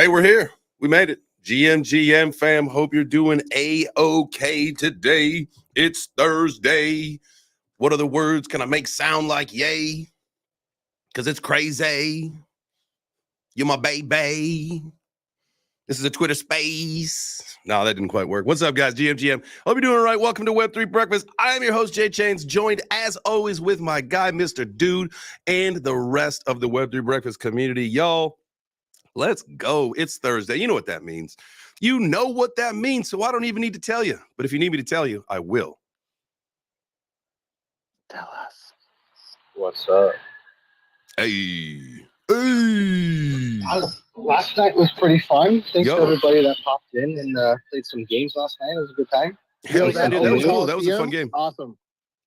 Hey, we're here. We made it. GM fam, hope you're doing A-OK today. It's Thursday. What other words can I make sound like yay? Because it's crazy. You're my baby. This is a Twitter space. No, that didn't quite work. What's up, guys? GM. Hope you're doing all right. Welcome to Web3 Breakfast. I am your host, Jay Chains, joined as always with my guy, Mr. Dude, and the rest of the Web3 Breakfast community. Y'all, let's go. It's Thursday. You know what that means. You know what that means, so I don't even need to tell you. But if you need me to tell you, I will. Tell us. What's up? Hey. Last night was pretty fun. Thanks to everybody that popped in and played some games last night. It was a good time. Hell yeah, dude, that was cool. That was a fun game. Awesome.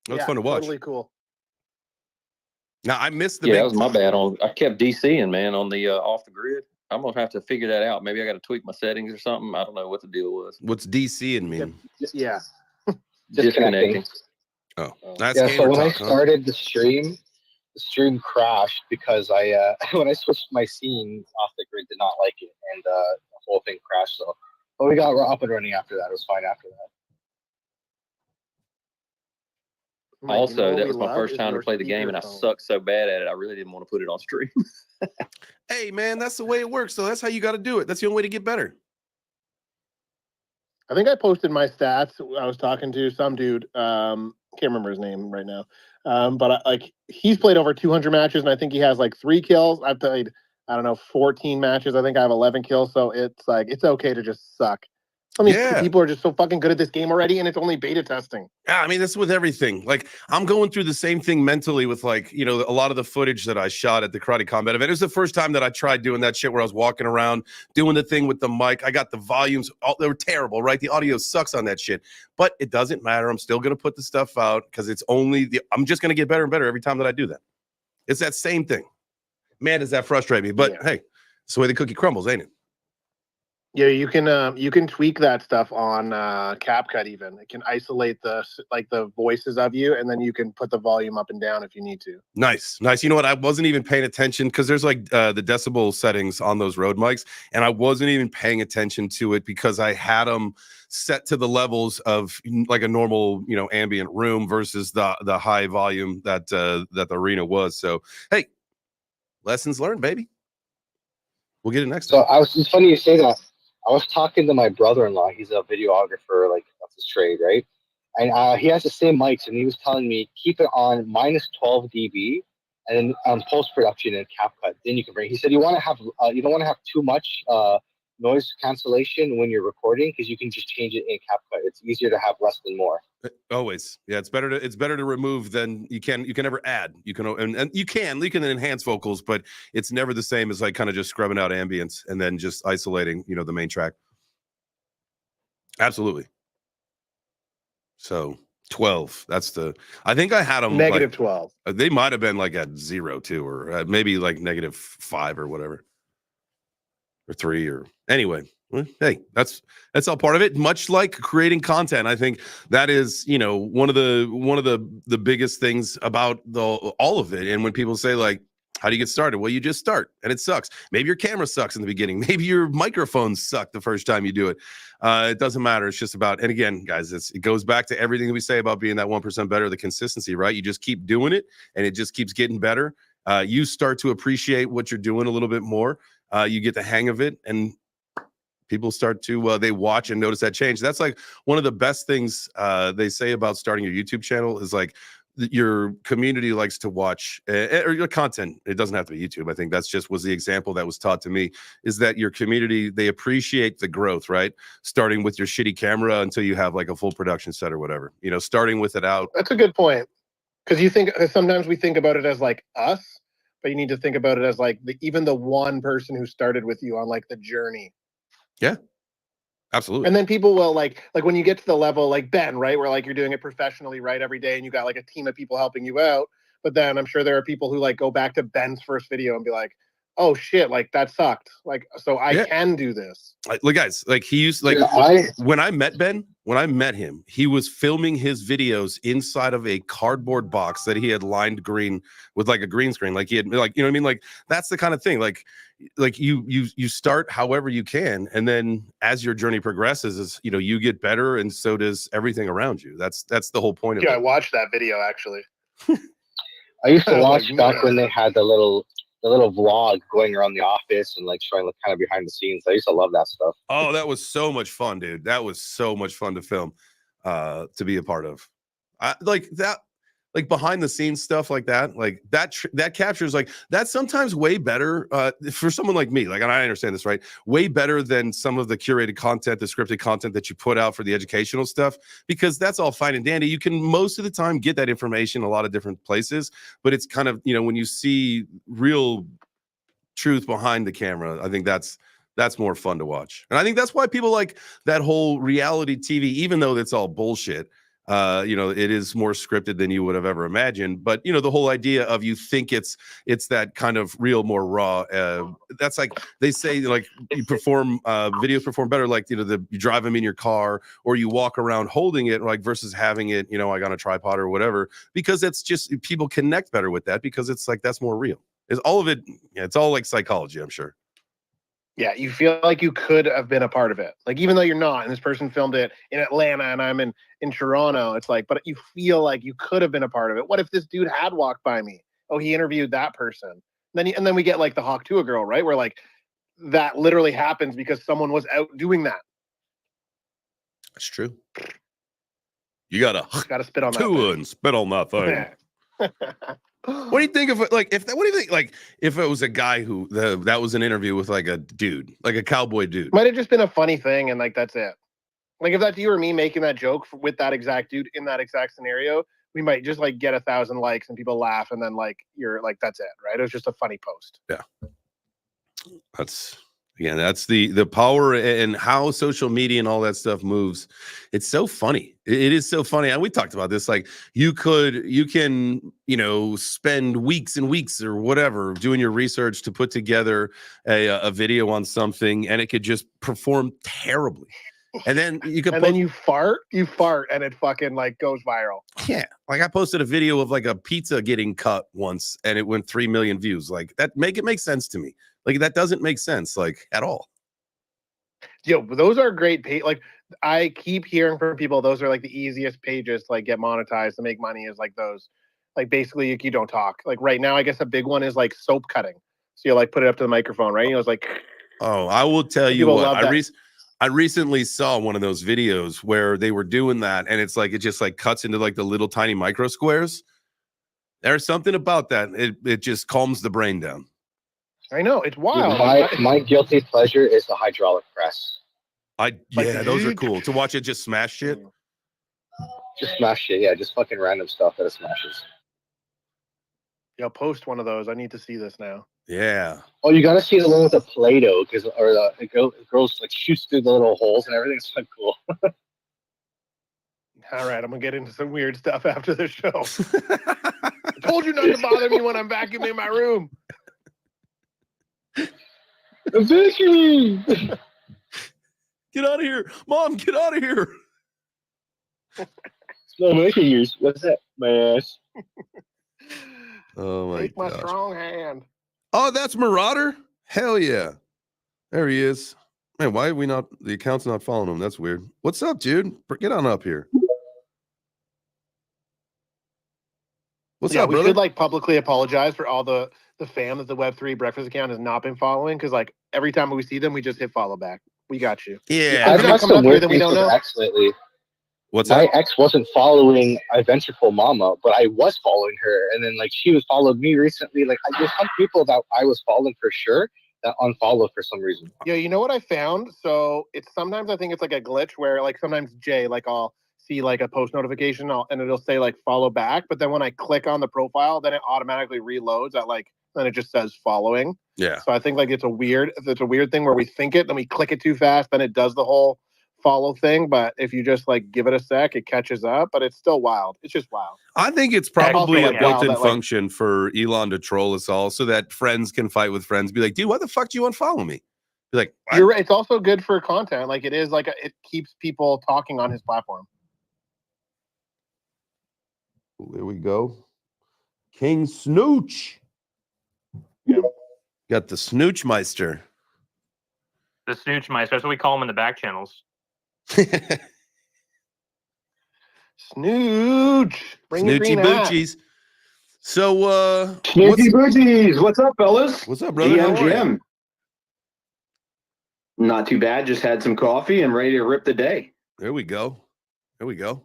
That was fun to watch. Totally cool. Now, I missed the that was my bad. I kept DCing, man, on the off the grid. I'm going to have to figure that out. Maybe I got to tweak my settings or something. I don't know what the deal was. What's DCing mean? Yeah. Disconnecting. Oh. So when I started the stream crashed because I when I switched my scene, off the grid did not like it, and the whole thing crashed. So, but we got up and running after that. It was fine after that. Also, that was my first time to play the game, and I sucked so bad at it, I really didn't want to put it on stream. Hey, man, that's the way it works. So that's how you got to do it. That's the only way to get better. I think I posted my stats. I was talking to some dude. Can't remember his name right now. But he's played over 200 matches, and I think he has like 3 kills. I've played, 14 matches. I think I have 11 kills. So it's like, it's okay to just suck. I mean, people are just so fucking good at this game already, and it's only beta testing. Yeah, I mean, that's with everything. Like, I'm going through the same thing mentally with, like, a lot of the footage that I shot at the Karate Combat event. It was the first time that I tried doing that shit where I was walking around, doing the thing with the mic. I got the volumes. They were terrible, right? The audio sucks on that shit. But it doesn't matter. I'm still going to put the stuff out because it's I'm just going to get better and better every time that I do that. It's that same thing. Man, does that frustrate me. But, hey, it's the way the cookie crumbles, ain't it? Yeah, you can tweak that stuff on CapCut even. It can isolate the voices of you, and then you can put the volume up and down if you need to. Nice. You know what? I wasn't even paying attention because there's like the decibel settings on those Rode mics, and I wasn't even paying attention to it because I had them set to the levels of like a normal, ambient room versus the high volume that the arena was. So, hey, lessons learned, baby. We'll get it next time. So it's funny you say that. I was talking to my brother-in-law. He's a videographer, like that's his trade, right? And he has the same mics, and he was telling me keep it on -12 dB, and then post-production in CapCut. Then you can bring. He said you want to have you don't want to have too much noise cancellation when you're recording because you can just change it in CapCut. It's easier to have less than more. Always, yeah. It's better to remove than you can never add. You can and you can enhance vocals, but it's never the same as like kind of just scrubbing out ambience and then just isolating, the main track. Absolutely. So 12. I think I had them -12. They might have been like at 0 too, or maybe like -5 or whatever, or 3 or anyway. Hey, that's all part of it. Much like creating content, I think that is, one of the biggest things about all of it. And when people say like, how do you get started? Well, you just start, and it sucks. Maybe your camera sucks in the beginning. Maybe your microphones suck the first time you do it. It doesn't matter. It's just about, and again, guys, it goes back to everything that we say about being that 1% better, the consistency, right? You just keep doing it, and it just keeps getting better. You start to appreciate what you're doing a little bit more. You get the hang of it, and people start to they watch and notice that change. That's like one of the best things they say about starting your YouTube channel is like your community likes to watch or your content. It doesn't have to be YouTube. I think that's just was the example that was taught to me, is that your community, they appreciate the growth, right? Starting with your shitty camera until you have like a full production set or whatever, starting with it out. That's a good point. Because sometimes we think about it as like us, but you need to think about it as like even the one person who started with you on like the journey. Yeah, absolutely. And then people will like when you get to the level like Ben, right, where like you're doing it professionally, right, every day, and you got like a team of people helping you out. But then I'm sure there are people who like go back to Ben's first video and be like, oh shit, like that sucked. Like, so I can do this. Look, guys, like he used, like when I met Ben, when I met him, he was filming his videos inside of a cardboard box that he had lined green with like a green screen. Like he had, like, you know what I mean? Like that's the kind of thing. Like you start however you can, and then as your journey progresses, is you get better, and so does everything around you. That's the whole point of Yeah, it. I watched that video actually. I used to I was watch like, back no. when they had the little vlog going around the office and like showing like kind of behind the scenes. I used to love that stuff. Oh, that was so much fun, dude. That was so much fun to film, to be a part of. Like that, like behind the scenes stuff like that, that captures like that's sometimes way better for someone like me. Like, and I understand this, right? Way better than some of the curated content, the scripted content that you put out for the educational stuff, because that's all fine and dandy. You can most of the time get that information a lot of different places, but it's kind of, when you see real truth behind the camera, I think that's more fun to watch. And I think that's why people like that whole reality TV, even though it's all bullshit. It is more scripted than you would have ever imagined. But the whole idea of you think it's that kind of real, more raw. That's like they say, like you perform videos perform better, like you drive them in your car or you walk around holding it, like versus having it, like on a tripod or whatever, because it's just people connect better with that because it's like that's more real. Is all of it? Yeah, it's all like psychology, I'm sure. Yeah, you feel like you could have been a part of it. Like, even though you're not, and this person filmed it in Atlanta and I'm in Toronto, it's like, but you feel like you could have been a part of it. What if this dude had walked by me? Oh, he interviewed that person. And then we get like the Hawk Tuah girl, right? Where like that literally happens because someone was out doing that. That's true. You gotta spit on that Tuah and spit on that thing. What do you think of it? Like, what do you think? Like, if it was a guy who that was an interview with like a dude, like a cowboy dude, might have just been a funny thing, and like that's it. Like if that's you or me making that joke with that exact dude in that exact scenario, we might just like get 1,000 likes and people laugh, and then like you're like that's it, right? It was just a funny post. Yeah, that's the power and how social media and all that stuff moves. It's so funny. It is so funny. And we talked about this. Like you can, spend weeks and weeks or whatever doing your research to put together a video on something, and it could just perform terribly. And then you could, then you fart, and it fucking like goes viral. Yeah, like I posted a video of like a pizza getting cut once, and it went 3 million views. Like that make sense to me. Like that doesn't make sense, like at all. Yo, those are great. Like I keep hearing from people, those are like the easiest pages to like get monetized to make money. Is like those, like basically you don't talk. Like right now, I guess a big one is like soap cutting. So you like put it up to the microphone, right? It's like, oh, I will tell you what. I recently saw one of those videos where they were doing that, and it's like it just like cuts into like the little tiny micro squares. There's something about that. It just calms the brain down. I know, it's wild. My guilty pleasure is the hydraulic press. Those are cool to watch it just smash shit. Just smash shit, yeah, just fucking random stuff that it smashes. Yo, post one of those. I need to see this now. Yeah. Oh, you gotta see the one with the Play-Doh, or the girls like shoots through the little holes and everything. It's so cool. All right, I'm gonna get into some weird stuff after the show. I told you not to bother me when I'm vacuuming my room. Vacuuming. Get out of here, Mom! Get out of here. Slow motion use. What's that? My ass. Oh my! Take my strong hand. Oh, that's Marauder. Hell yeah! There he is. Man, why are we not? The account's not following him. That's weird. What's up, dude? Get on up here. What's up, brother? We should like publicly apologize for all the fam that the Web3 breakfast account has not been following, because like every time we see them, we just hit follow back. We got you. Yeah, I've had some weird things with X lately. What's My that? ex wasn't following Adventureful Mama, but I was following her, and then like she was followed me recently. Like there's some people that I was following for sure that unfollowed for some reason. Yeah, you know what I found? So it's sometimes I think it's like a glitch where like sometimes Jay, like I'll see like a post notification and it'll say like follow back, but then when I click on the profile, then it automatically reloads at like, then it just says following. Yeah. So I think like it's a weird thing where we think it, then we click it too fast, then it does the whole follow thing. But if you just like give it a sec, it catches up, but it's still wild. It's just wild. I think it's probably a built-in that, function for Elon to troll us all so that friends can fight with friends. Be like, dude, why the fuck do you unfollow me? Be like, what? You're right. It's also good for content. Like it is like it keeps people talking on his platform. There we go. King Snooch. Yeah. Got the Snoochmeister. The Snoochmeister. That's what we call them in the back channels. Snooch. Bring your Snoochie green hat. Boochies. So Snoochie Boochies, what's up, fellas? what's up, brother? How DM are ya? Jim. Not too bad. Just had some coffee and ready to rip the day. There we go. There we go.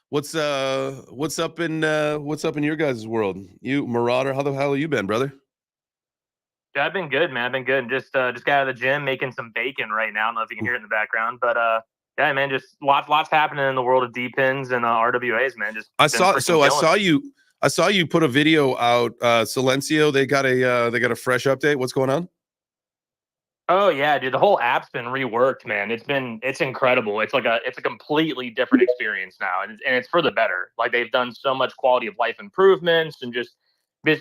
What's up in your guys' world? You Marauder, how the hell have you been, brother? Yeah, I've been good, man. I've been good. Just got out of the gym making some bacon right now. I don't know if you can hear it in the background, but yeah, man, just lots happening in the world of D pins and RWAs, man. Just I saw you put a video out. Silencio, they got a fresh update. What's going on? Oh yeah, dude, the whole app's been reworked, man. It's incredible. It's a completely different experience now, and it's for the better. Like they've done so much quality of life improvements and just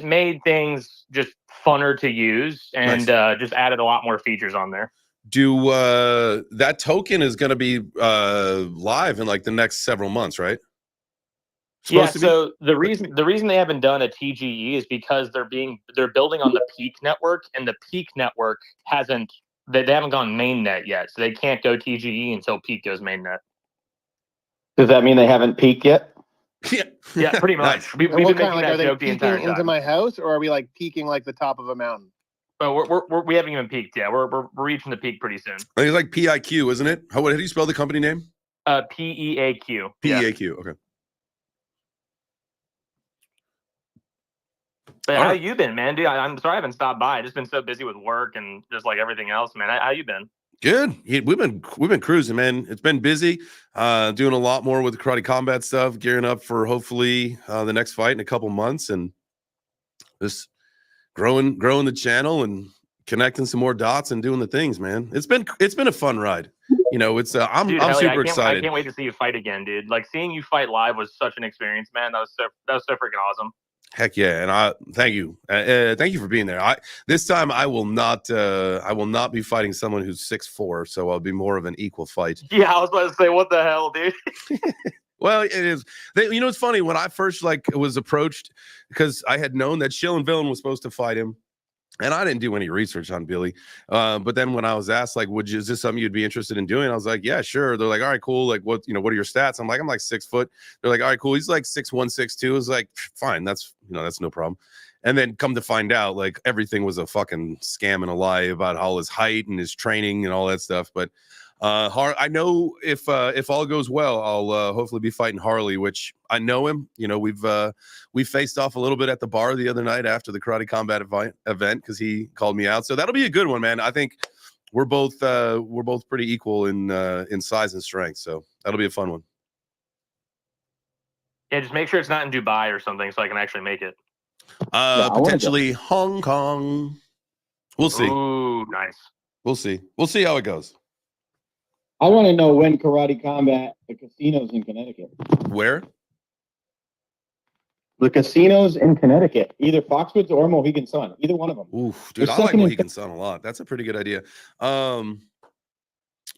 made things just funner to use and just added a lot more features on there. Do that token is going to be live in like the next several months, right? So the reason they haven't done a TGE is because they're building on the Peak network, and the Peak network they haven't gone mainnet yet, so they can't go TGE until Peak goes mainnet. Does that mean they haven't peaked yet? Yeah, pretty much. Nice. We've And been what making kind, like, that are they joke the entire peeking into time. my house, or are we like peeking like the top of a mountain? But we haven't even peaked yet. We're reaching the peak pretty soon. It's like PIQ, isn't it? How do you spell the company name? PEAQ. Yeah. PEAQ. Okay. But how you been, man? Dude, I'm sorry I haven't stopped by. I've just been so busy with work and just like everything else, man. How you been? Good. We've been cruising, man. It's been busy. Doing a lot more with the Karate Combat stuff, gearing up for hopefully the next fight in a couple months, and just growing the channel and connecting some more dots and doing the things, man. It's been a fun ride. You know, it's I'm super excited. I can't wait to see you fight again, dude. Like seeing you fight live was such an experience, man. That was so freaking awesome. Heck yeah, and I thank you for being there. This time I will not be fighting someone who's 6'4", so I'll be more of an equal fight. Yeah, I was about to say, what the hell, dude? Well, it is. It's funny when I first was approached, because I had known that Shill and Villain was supposed to fight him. And I didn't do any research on Billy. But then when I was asked, like, is this something you'd be interested in doing? I was like, yeah, sure. They're like, all right, cool. Like, what are your stats? I'm like 6 foot. They're like, all right, cool. He's like 6'1", 6'2". I was like, fine. That's no problem. And then come to find out, like, everything was a fucking scam and a lie about all his height and his training and all that stuff. But I know if all goes well, I'll hopefully be fighting Harley, which I know him. You know, we faced off a little bit at the bar the other night after the Karate Combat event because he called me out. So that'll be a good one, man. I think we're both pretty equal in size and strength. So that'll be a fun one. Yeah, just make sure it's not in Dubai or something so I can actually make it. Potentially Hong Kong. We'll see. Ooh, nice. We'll see. We'll see how it goes. I want to know when Karate Combat, the casinos in Connecticut. Where? The casinos in Connecticut, either Foxwoods or Mohegan Sun, either one of them. Oof, dude, I like Mohegan Sun a lot. That's a pretty good idea. I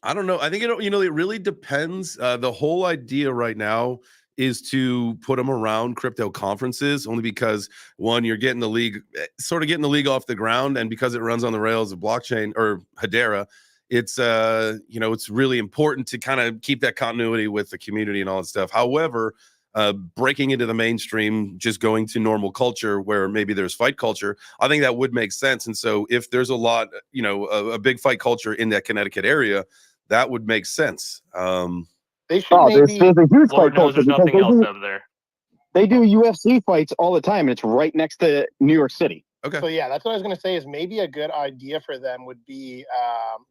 don't know. I think it really depends. The whole idea right now is to put them around crypto conferences, only because one, you're getting the league off the ground, and because it runs on the rails of blockchain or Hedera. It's it's really important to kind of keep that continuity with the community and all that stuff. However, breaking into the mainstream, just going to normal culture where maybe there's fight culture, I think that would make sense. And so if there's a lot, a big fight culture in that Connecticut area, that would make sense. They should there's a huge fight Lord knows culture there's because nothing else over there. they do UFC fights all the time, and it's right next to New York City. Okay. So yeah, that's what I was gonna say. Is maybe a good idea for them would be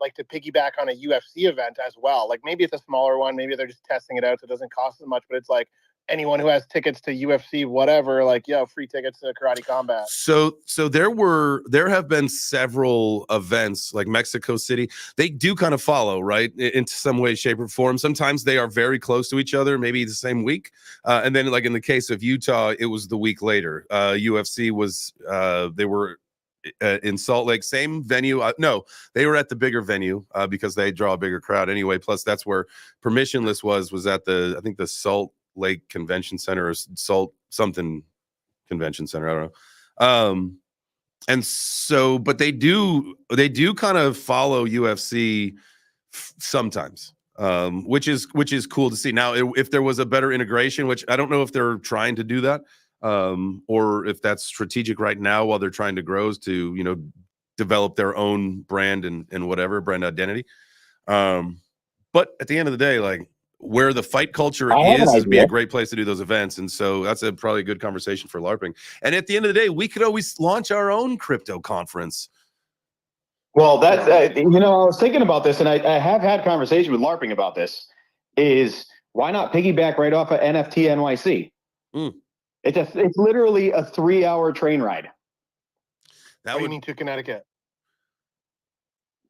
like to piggyback on a UFC event as well. Like maybe it's a smaller one. Maybe they're just testing it out, so it doesn't cost as much. But it's like anyone who has tickets to UFC, whatever, like free tickets to Karate Combat. So there have been several events like Mexico City. They do kind of follow, right, into some way, shape, or form. Sometimes they are very close to each other, maybe the same week, and then like in the case of Utah, it was the week later. UFC was they were in Salt Lake, same venue. No, they were at the bigger venue because they draw a bigger crowd anyway. Plus, that's where Permissionless was at the, I think, the Salt Lake Convention Center or Salt something Convention Center. I don't know. And so, but they do kind of follow UFC sometimes, which is cool to see. Now, if there was a better integration, which I don't know if they're trying to do that, or if that's strategic right now while they're trying to grow, is to, you know, develop their own brand and whatever brand identity. But at the end of the day, like, where the fight culture is be a great place to do those events. And so that's probably a good conversation for LARPing. And at the end of the day, we could always launch our own crypto conference. Well, that's, you know, I was thinking about this, and I have had conversation with LARPing about this, is why not piggyback right off of NFT NYC? It's literally a 3-hour train ride. What do you mean to Connecticut?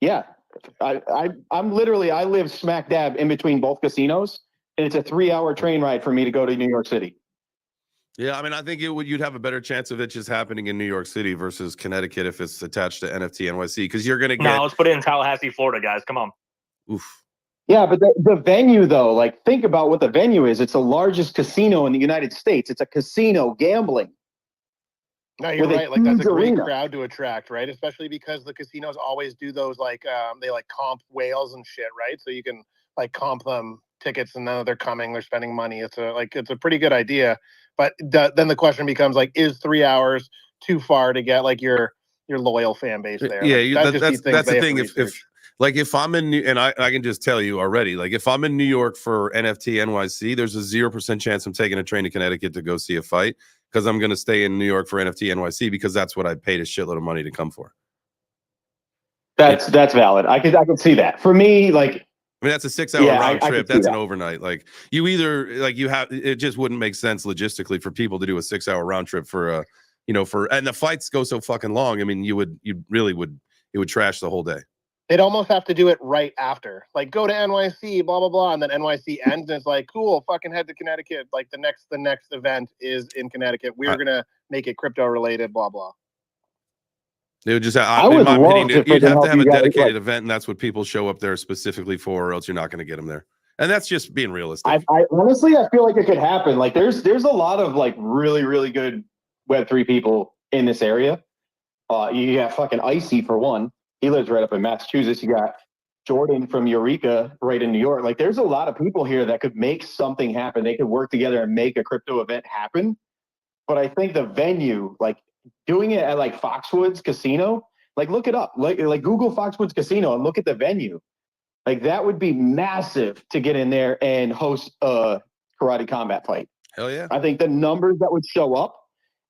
Yeah. I'm literally, I live smack dab in between both casinos, and it's a 3-hour train ride for me to go to New York City. Yeah, I mean, I think you'd have a better chance of it just happening in New York City versus Connecticut if it's attached to NFT NYC, because you're going to get. No, let's put it in Tallahassee, Florida, guys. Come on. Oof. Yeah, but the venue, though, like, think about what the venue is. It's the largest casino in the United States. It's a casino gambling. No, you're right. Like, that's a great crowd to attract, right? Especially because the casinos always do those, like, they like comp whales and shit, right? So you can like comp them tickets, and then they're coming, they're spending money. It's a pretty good idea. But then the question becomes, like, is 3 hours too far to get like your loyal fan base there? Yeah, like, that's the thing. If I'm in and I can just tell you already, like, if I'm in New York for NFT NYC, there's a 0% chance I'm taking a train to Connecticut to go see a fight, because I'm going to stay in New York for NFT NYC because that's what I paid a shitload of money to come for. That's valid. I could see that. For me, like, I mean, that's a 6-hour round trip. That's an overnight. Like, you either, like, you have, it just wouldn't make sense logistically for people to do a 6-hour round trip for and the fights go so fucking long. I mean, it would trash the whole day. They'd almost have to do it right after, like, go to NYC, blah blah blah, and then NYC ends, and it's like, cool, fucking head to Connecticut. Like, the next event is in Connecticut. We're gonna make it crypto related, blah blah. They would just, you'd have to have a dedicated event, and that's what people show up there specifically for, or else you're not going to get them there. And that's just being realistic. I honestly, I feel like it could happen. Like, there's a lot of, like, really, really good Web3 people in this area. You got fucking Icy for one. He lives right up in Massachusetts. You got Jordan from Eureka right in New York. Like, there's a lot of people here that could make something happen. They could work together and make a crypto event happen. But I think the venue, like, doing it at, like, Foxwoods Casino, like, look it up. Like Google Foxwoods Casino and look at the venue. Like, that would be massive to get in there and host a karate combat fight. Hell yeah. I think the numbers that would show up,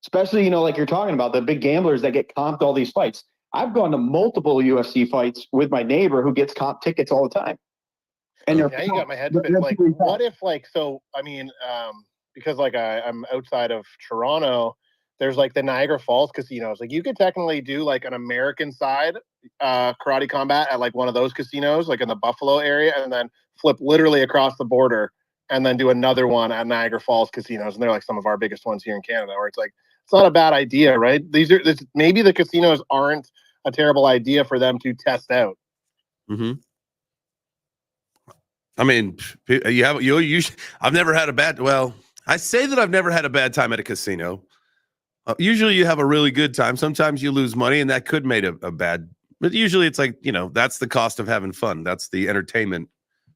especially, you know, like you're talking about, the big gamblers that get comped all these fights. I've gone to multiple UFC fights with my neighbor who gets comp tickets all the time. And yeah, you got my head spin. Like, what if, like, so, I mean, because, like, I'm outside of Toronto, there's, like, the Niagara Falls casinos. Like, you could technically do, like, an American side karate combat at, like, one of those casinos, like in the Buffalo area, and then flip literally across the border and then do another one at Niagara Falls casinos. And they're, like, some of our biggest ones here in Canada, where it's like, it's not a bad idea, right? Maybe the casinos aren't a terrible idea for them to test out. Mm-hmm. I mean, I've never had a bad. Well, I say that I've never had a bad time at a casino. Usually, you have a really good time. Sometimes you lose money, and that could make a bad. But usually, it's like, that's the cost of having fun. That's the entertainment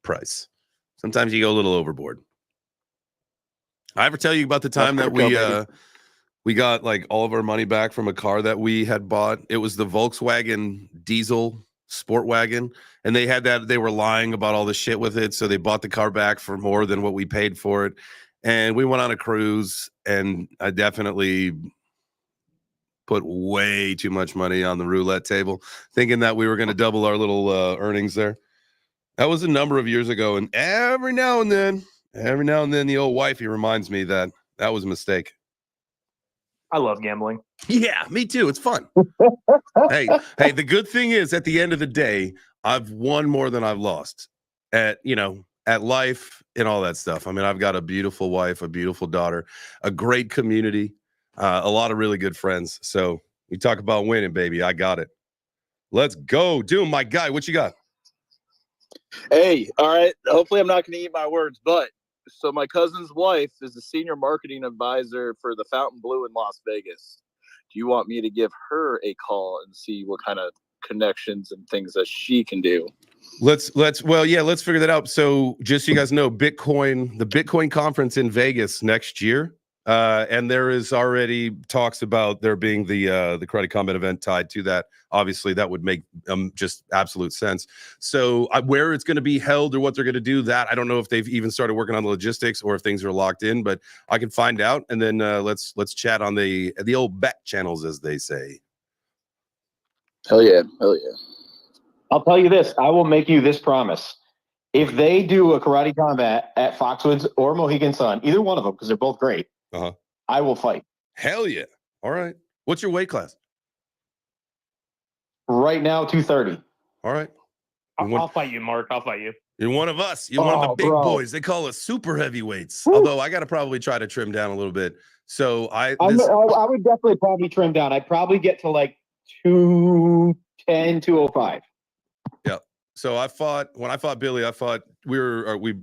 price. Sometimes you go a little overboard. I ever tell you about the time that we got, like, all of our money back from a car that we had bought? It was the Volkswagen diesel sport wagon, and they were lying about all the shit with it, so they bought the car back for more than what we paid for it. And we went on a cruise, and I definitely put way too much money on the roulette table, thinking that we were going to double our little earnings there. That was a number of years ago, and every now and then the old wifey reminds me that was a mistake. I love gambling. Yeah, me too. It's fun. hey, the good thing is, at the end of the day, I've won more than I've lost at life and all that stuff. I mean, I've got a beautiful wife, a beautiful daughter, a great community, a lot of really good friends. So We talk about winning, baby. I got it. Let's go. Doom, my guy. What you got? Hey, all right. Hopefully, I'm not going to eat my words, but so my cousin's wife is the senior marketing advisor for the Fountain Blue in Las Vegas. Do you want me to give her a call and see what kind of connections and things that she can do? Let's figure that out. So just so you guys know, the Bitcoin conference in Vegas next year. And there is already talks about there being the Karate Combat event tied to that. Obviously, that would make just absolute sense. So where it's going to be held or what they're going to do, that I don't know if they've even started working on the logistics or if things are locked in, but I can find out. And then let's chat on the old back channels, as they say. Hell yeah. Hell yeah. I'll tell you this. I will make you this promise. If they do a Karate Combat at Foxwoods or Mohegan Sun, either one of them, because they're both great, I will fight. Hell yeah. All right. What's your weight class? Right now, 230. All right. I'll fight you, Mark. I'll fight you. You're one of us. You're one of the big boys. They call us super heavyweights. Woo. Although I got to probably try to trim down a little bit. So I would definitely probably trim down. I'd probably get to like 210, 205. Yeah. So when I fought Billy, we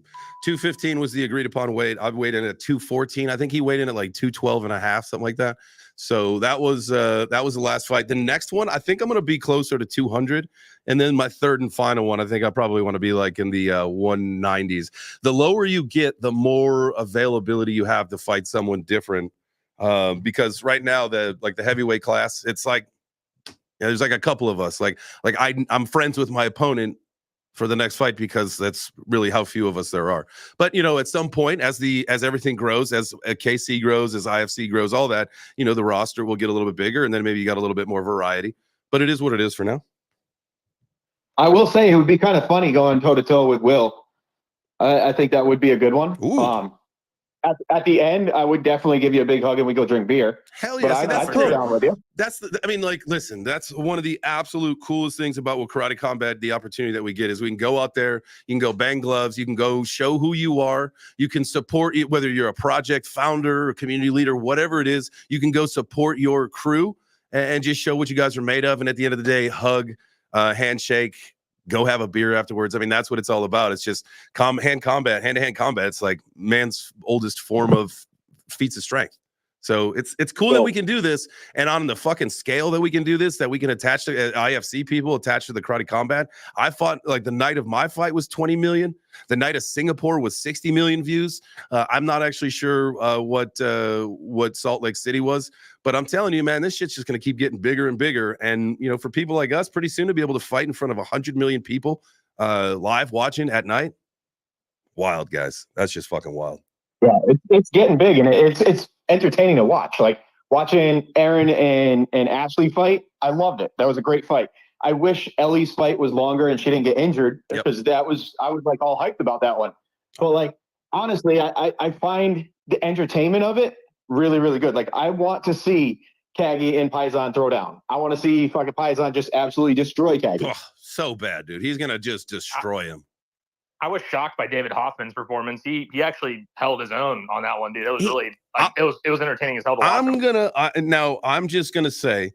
215 was the agreed upon weight. I weighed in at 214. I think he weighed in at like 212 and a half, something like that. So that was the last fight. The next one, I think I'm going to be closer to 200. And then my third and final one, I think I probably want to be like in the 190s. The lower you get, the more availability you have to fight someone different. Because right now, the heavyweight class, it's like, there's like a couple of us. Like I'm friends with my opponent for the next fight because that's really how few of us there are. But at some point, as everything grows, as KC grows, as IFC grows, all that, the roster will get a little bit bigger, and then maybe you got a little bit more variety. But it is what it is for now. I will say it would be kind of funny going toe to toe with Will. I think that would be a good one. At the end, I would definitely give you a big hug and we go drink beer. Hell yeah. I'd throw down with you. Listen, that's one of the absolute coolest things about Karate Combat, the opportunity that we get is we can go out there, you can go bang gloves, you can go show who you are, you can support it, whether you're a project founder, a community leader, whatever it is, you can go support your crew and just show what you guys are made of. And at the end of the day, hug, handshake, go have a beer afterwards. I mean, that's what it's all about. It's just hand-to-hand combat. It's like man's oldest form of feats of strength. So it's cool that we can do this, and on the fucking scale that we can do this, that we can attach to IFC people, attached to the Karate Combat. I fought, like, the night of my fight was 20 million. The night of Singapore was 60 million views. I'm not actually sure what Salt Lake City was, but I'm telling you, man, this shit's just going to keep getting bigger and bigger. And, for people like us, pretty soon to be able to fight in front of 100 million people live watching at night. Wild, guys. That's just fucking wild. Yeah, it's getting big, and it's entertaining to watch. Like watching Aaron and Ashley fight, I loved it. That was a great fight. I wish Ellie's fight was longer and she didn't get injured, because I was like all hyped about that one. But like honestly, I find the entertainment of it really, really good. Like I want to see Kagi and Paisan throw down. I want to see fucking Paisan just absolutely destroy Kagi. Oh, so bad, dude. He's gonna just destroy him. I was shocked by David Hoffman's performance. He actually held his own on that one, dude. It was really it was entertaining as hell to watch. I'm just gonna say,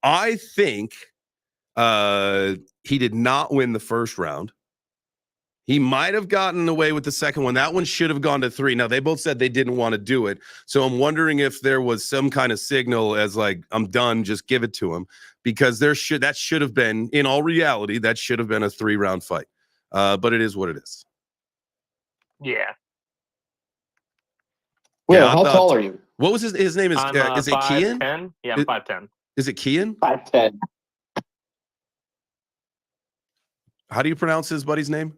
I think he did not win the first round. He might have gotten away with the second one. That one should have gone to 3. Now, they both said they didn't want to do it. So I'm wondering if there was some kind of signal as like, I'm done, just give it to him. Because that should have been, in all reality, that should have been a 3-round fight. But it is what it is. Yeah. Well, how tall are you? What was his name? Is it Kian? 5'10". Yeah, I'm 5'10". Is it Kian? 5'10". How do you pronounce his buddy's name?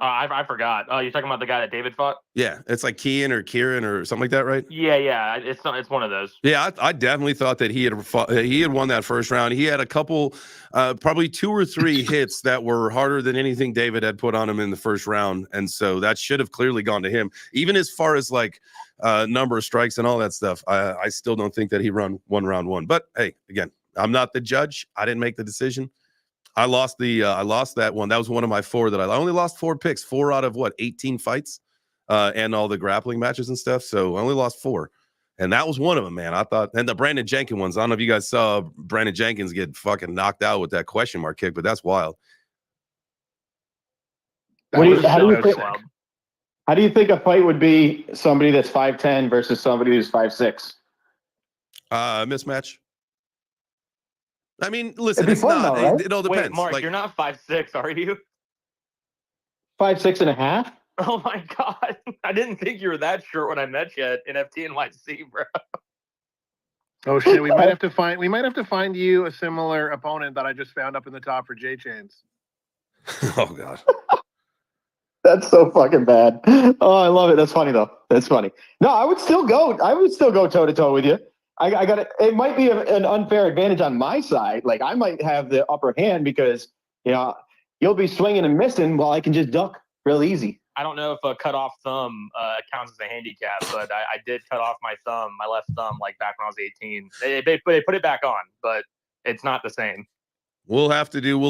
I forgot. Oh, you're talking about the guy that David fought? Yeah, it's like Kian or Kieran or something like that, right? Yeah. It's one of those. Yeah, I definitely thought that he had won that first round. He had a couple, probably 2 or 3 hits that were harder than anything David had put on him in the first round, and so that should have clearly gone to him. Even as far as like number of strikes and all that stuff, I still don't think that he won round 1. But hey, again, I'm not the judge. I didn't make the decision. I lost that one. That was one of my 4 that I only lost 4 picks, 4 out of 18 fights, and all the grappling matches and stuff. So I only lost 4. And that was one of them, man. I thought, and the Brandon Jenkins ones. I don't know if you guys saw Brandon Jenkins get fucking knocked out with that question mark kick, but that's wild. How Wild. do you think a fight would be somebody that's 5'10" versus somebody who's 5'6"? Mismatch. I mean, listen, It'd be it's fun not. though, right? It all Wait, depends. Mark, Like, you're not 5'6", are you? 5'6.5". Oh my god, I didn't think you were that short when I met you at NFT NYC, bro. Oh shit, we might have to find you a similar opponent that I just found up in the top for J Chains. oh god. That's so fucking bad. Oh, I love it. That's funny though. That's funny. No, I would still go toe to toe with you. I got it. It might be an unfair advantage on my side. Like I might have the upper hand because you'll be swinging and missing while I can just duck real easy. I don't know if a cut off thumb counts as a handicap, but I did cut off my left thumb, like back when I was 18. They put it back on, but it's not the same. We'll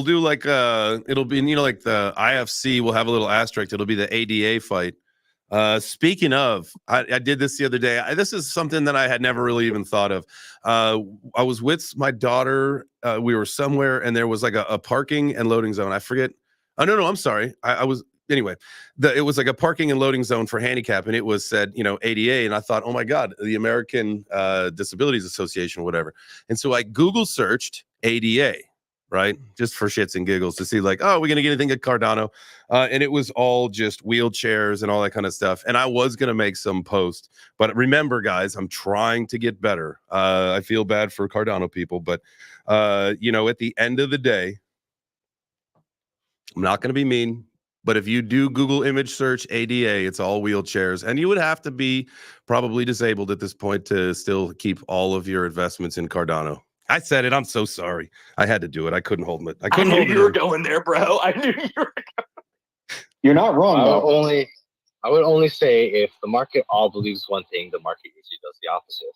do like it'll be like the IFC. We'll have a little asterisk. It'll be the ADA fight. Speaking of, I did this the other day. This is something that I had never really even thought of. I was with my daughter. We were somewhere, and there was like a parking and loading zone. I forget. Oh no, I'm sorry. I was anyway. It was like a parking and loading zone for handicap, and it was said ADA, and I thought, oh my god, the American Disabilities Association, or whatever. And so I Google searched ADA. Right, just for shits and giggles to see like, oh, we're gonna get anything at Cardano, and it was all just wheelchairs and all that kind of stuff. And I was gonna make some post, but remember, guys, I'm trying to get better. I feel bad for Cardano people, but at the end of the day, I'm not gonna be mean. But if you do Google image search ADA, it's all wheelchairs, and you would have to be probably disabled at this point to still keep all of your investments in Cardano. I said it. I'm so sorry. I had to do it. I couldn't hold it. I knew you were going there, bro. I knew you were. You're not wrong. I would only say if the market all believes one thing, the market usually does the opposite.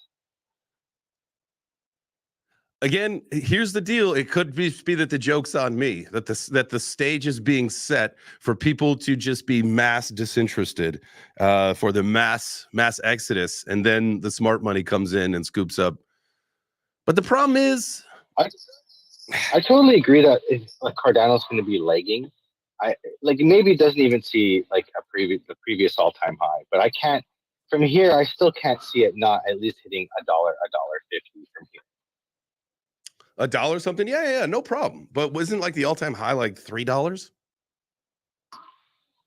Again, here's the deal. It could be that the joke's on me, that the stage is being set for people to just be mass disinterested, for the mass exodus, and then the smart money comes in and scoops up. But the problem is, I totally agree that if Cardano's going to be lagging, maybe it doesn't even see like the previous all-time high, but I can't from here. I still can't see it not at least hitting $1.50 from here. $1 something, yeah, no problem. But wasn't like the all-time high like $3?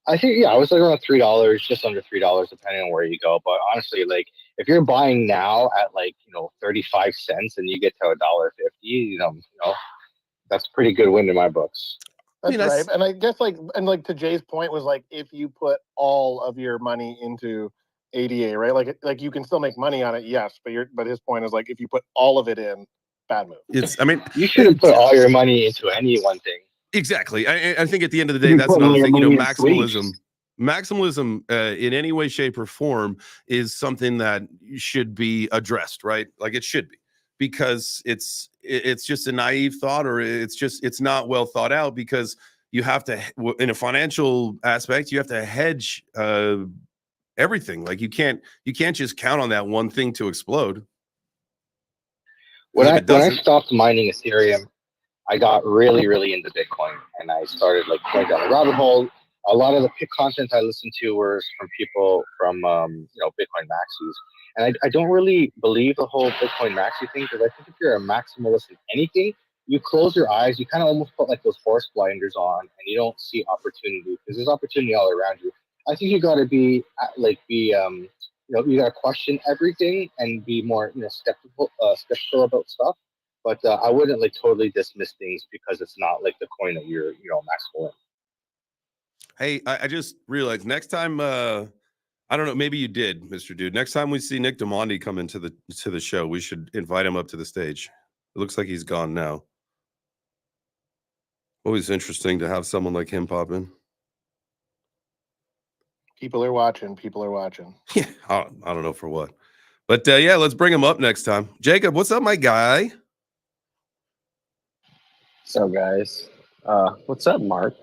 I think I was like around $3, just under $3, depending on where you go. But honestly, like if you're buying now at 35 cents and you get to $1.50, that's a pretty good win in my books. That's right. And I guess to Jay's point was like if you put all of your money into ADA, right? Like you can still make money on it, yes, but his point is like if you put all of it in, bad move. You shouldn't put all your money into any one thing. Exactly. I think at the end of the day, that's another thing. Maximalism in any way, shape, or form is something that should be addressed, right? Like it should be, because it's just a naive thought, or it's not well thought out, because you have to, in a financial aspect, you have to hedge everything. Like you can't just count on that one thing to explode. When I stopped mining Ethereum, I got really, really into Bitcoin, and I started going down the rabbit hole. A lot of the content I listened to was from people from Bitcoin maxis, and I don't really believe the whole Bitcoin maxi thing, because I think if you're a maximalist in anything, you close your eyes, you kind of almost put those horse blinders on, and you don't see opportunity, because there's opportunity all around you. I think you got to be you got to question everything and be more skeptical about stuff. But I wouldn't totally dismiss things because it's not the coin that you're maximal in. Hey, I just realized next time, I don't know, maybe you did, Mr. Dude. Next time we see Nick DeMondi come into the show, we should invite him up to the stage. It looks like he's gone now. Always interesting to have someone like him pop in. People are watching. Yeah, I don't know for what. But yeah, let's bring him up next time. Jacob, what's up, my guy? So guys, what's up, Mark?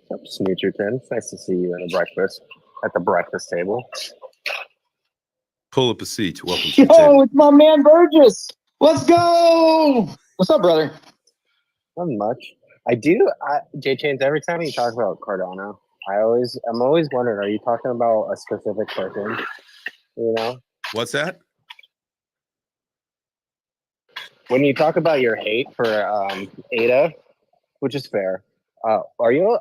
What's up, Smoocherton? It's nice to see you at the breakfast table. Pull up a seat. Welcome to the Yo, table. it's my man Burgess. Let's go. What's up, brother? Not much. J Chains, every time you talk about Cardano, I'm always wondering, are you talking about a specific person? You know? What's that? When you talk about your hate for ADA, which is fair, are you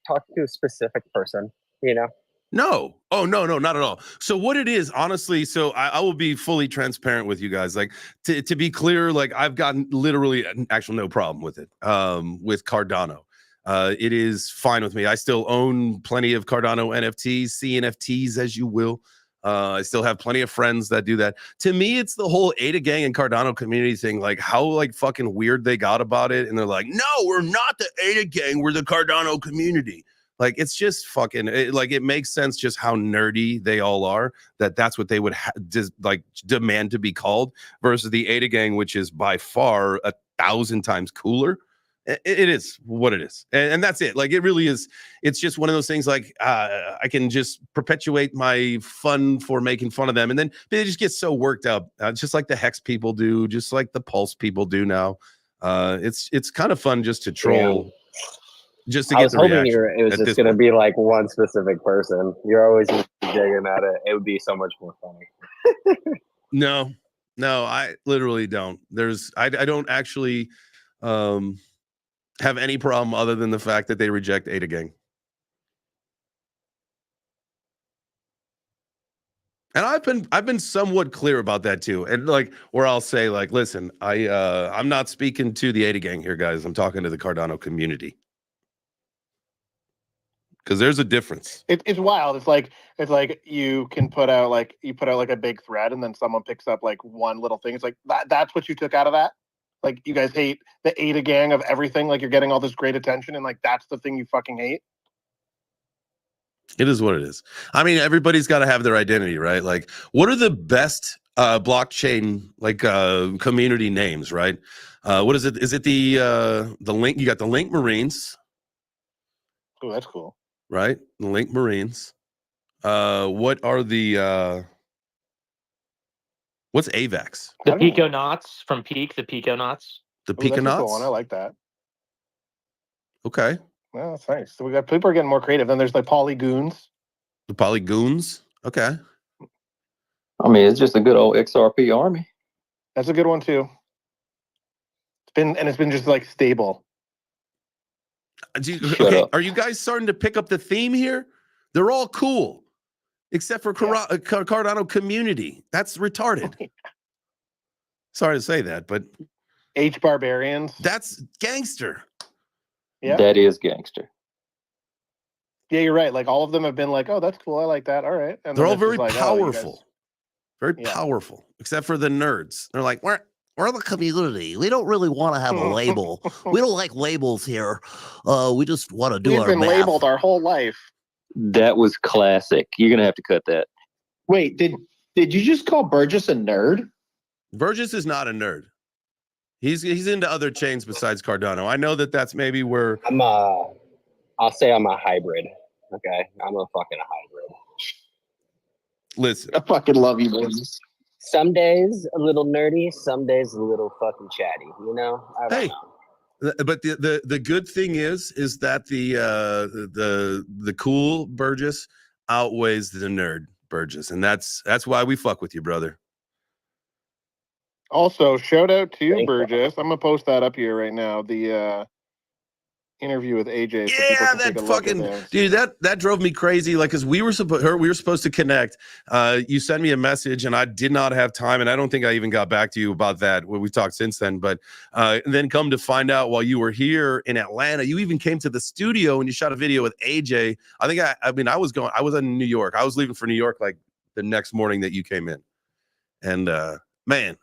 talking to a specific person? You know? No. Oh, no, not at all. So what it is, honestly, so I will be fully transparent with you guys. Like to be clear, like I've gotten literally actually no problem with it, with Cardano. It is fine with me. I still own plenty of Cardano NFTs, CNFTs, as you will. I still have plenty of friends that do that. To me, it's the whole ADA gang and Cardano community thing, like how like fucking weird they got about it. And they're like, no, we're not the ADA gang, we're the Cardano community. Like, it's just fucking, it makes sense just how nerdy they all are, that's what they would just like demand to be called, versus the ADA gang, which is by far 1,000 times cooler. It is what it is. And that's it. Like, it really is. It's just one of those things, like, I can just perpetuate my fun for making fun of them. And then they just get so worked up, just like the Hex people do, just like the Pulse people do now. It's kind of fun just to troll. Yeah. Just to I get was the hoping reaction. it was just going to be like one specific person. You're always digging at it. It would be so much more funny. No, I literally don't. I don't actually have any problem other than the fact that they reject ADA gang. And I've been somewhat clear about that too. And like, where I'll say, like, listen, I'm not speaking to the ADA gang here, guys. I'm talking to the Cardano community. Because there's a difference. It's wild. It's like you can put out like a big thread, and then someone picks up like one little thing. It's like that's what you took out of that. Like, you guys hate the ADA gang of everything. Like, you're getting all this great attention, and like that's the thing you fucking hate. It is what it is. I mean, everybody's got to have their identity, right? Like, what are the best blockchain like community names, right? What is it? Is it the Link? You got the Link Marines. Oh, that's cool. Right? The Link Marines. What are the what's AVAX? The Pico Knots from Peak, the Pico Knots. The Ooh, that's Pico a cool Knots? one. I like that. Okay. Well, that's nice. So we got people are getting more creative. Then there's like Polygoons. The Polygoons. Okay. I mean, it's just a good old XRP army. That's a good one too. It's been just like stable. Okay, are you guys starting to pick up the theme here? They're all cool, except for Cardano community. That's retarded. Sorry to say that, but H Barbarians. That's gangster. Yeah, that is gangster. Yeah, you're right. Like, all of them have been like, oh, that's cool. I like that. All right. And they're all very like, powerful. Very powerful, except for the nerds. They're like, we're the community. We don't really want to have a label. We don't like labels here. We just want to do our math. We've been labeled our whole life. That was classic. You're gonna have to cut that. Wait, did you just call Burgess a nerd? Burgess is not a nerd. He's into other chains besides Cardano. I know that's maybe where I'll say I'm a hybrid. Okay, I'm a fucking hybrid. Listen, I fucking love you, Burgess. Some days a little nerdy, some days a little fucking chatty. You know. I don't know. But the good thing is that the cool Burgess outweighs the nerd Burgess, and that's why we fuck with you, brother. Also, shout out to Burgess. I'm gonna post that up here right now. The interview with AJ. Yeah, that fucking dude. That drove me crazy. Like, cause we were supposed to connect. You sent me a message, and I did not have time, and I don't think I even got back to you about that. We've talked since then, but then come to find out, while you were here in Atlanta, you even came to the studio and you shot a video with AJ. I was in New York. I was leaving for New York like the next morning that you came in, and man,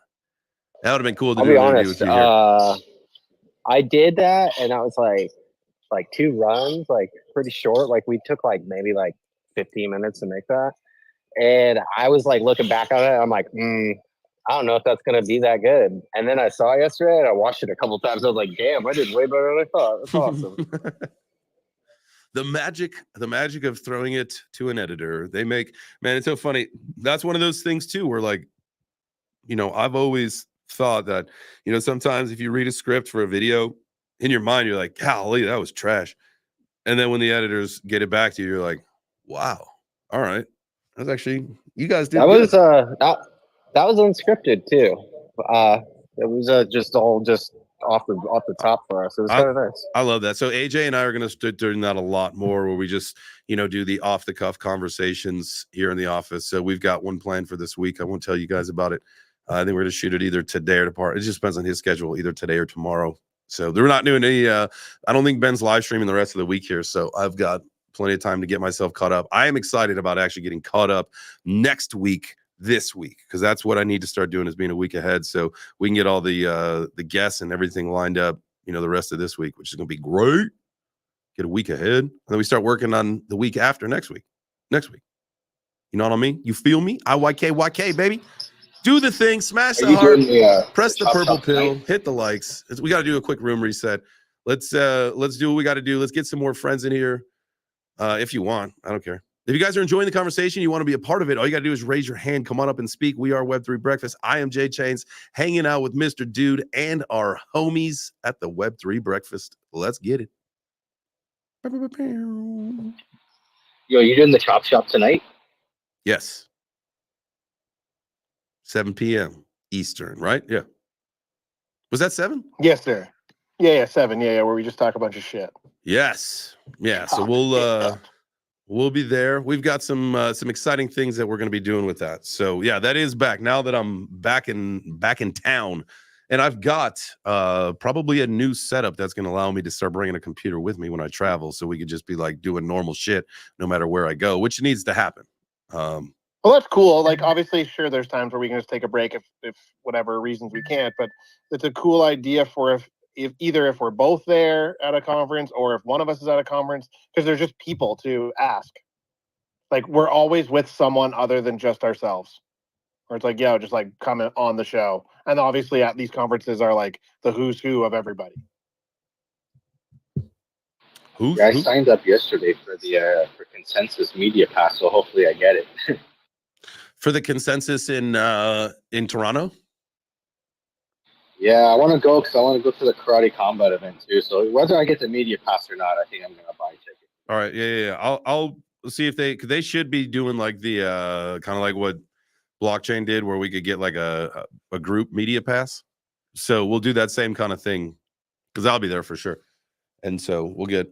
that would have been cool to do an interview with you here. I did that, and I was like 2 runs, like pretty short. Like, we took like maybe like 15 minutes to make that. And I was like looking back on it, I'm like, I don't know if that's gonna be that good. And then I saw it yesterday and I watched it a couple times. I was like, damn, I did way better than I thought. That's awesome. the magic of throwing it to an editor. They make, man, it's so funny. That's one of those things too, where like, you know, I've always thought that, you know, sometimes if you read a script for a video in your mind, you're like, golly, that was trash. And then when the editors get it back to you, you're like, wow, all right. That's actually, you guys did That good. was that was unscripted too. It was just all just off the top for us. It was kind of nice. I love that. So AJ and I are going to start doing that a lot more, where we just, you know, do the off the cuff conversations here in the office. So we've got one planned for this week. I won't tell you guys about it. I think we're going to shoot it either today or tomorrow. It just depends on his schedule, either today or tomorrow. So they're not doing any. I don't think Ben's live streaming the rest of the week here. So I've got plenty of time to get myself caught up. I am excited about actually getting caught up next week. This week, because that's what I need to start doing, is being a week ahead, so we can get all the guests and everything lined up, you know, the rest of this week, which is gonna be great. Get a week ahead, and then we start working on the week after next week. You know what I mean? You feel me? IYK, baby. Do the thing, smash the heart, press the purple pill, hit the likes. We got to do a quick room reset. Let's do what we got to do. Let's get some more friends in here. If you want, I don't care. If you guys are enjoying the conversation, you want to be a part of it, all you got to do is raise your hand, come on up and speak. We are Web3 Breakfast. I am Jay Chains, hanging out with Mr. Dude and our homies at the Web3 Breakfast. Let's get it. Yo, you doing the chop shop tonight? Yes. 7 p.m. Eastern, right? Yeah. Was that 7? Yes, sir. Yeah, 7. Yeah, where we just talk a bunch of shit. Yes. Yeah. So we'll be there. We've got some exciting things that we're going to be doing with that. So yeah, that is back now that I'm back in town, and I've got probably a new setup that's going to allow me to start bringing a computer with me when I travel, so we could just be like doing normal shit no matter where I go, which needs to happen. Well, that's cool. Like, obviously, sure, there's times where we can just take a break if whatever reasons we can't, but it's a cool idea for if we're both there at a conference, or if one of us is at a conference, because there's just people to ask. Like, we're always with someone other than just ourselves. Or it's like, yo, just like comment on the show. And obviously at these conferences are like the who's who of everybody. I signed up yesterday for the for Consensus Media Pass, so hopefully I get it. For the Consensus in Toronto? Yeah, I want to go because I want to go to the Karate Combat event too. So whether I get the Media Pass or not, I think I'm going to buy a ticket. All right, yeah. I'll see if they should be doing like the kind of like what Blockchain did, where we could get like a group media pass. So we'll do that same kind of thing, because I'll be there for sure. And so we'll get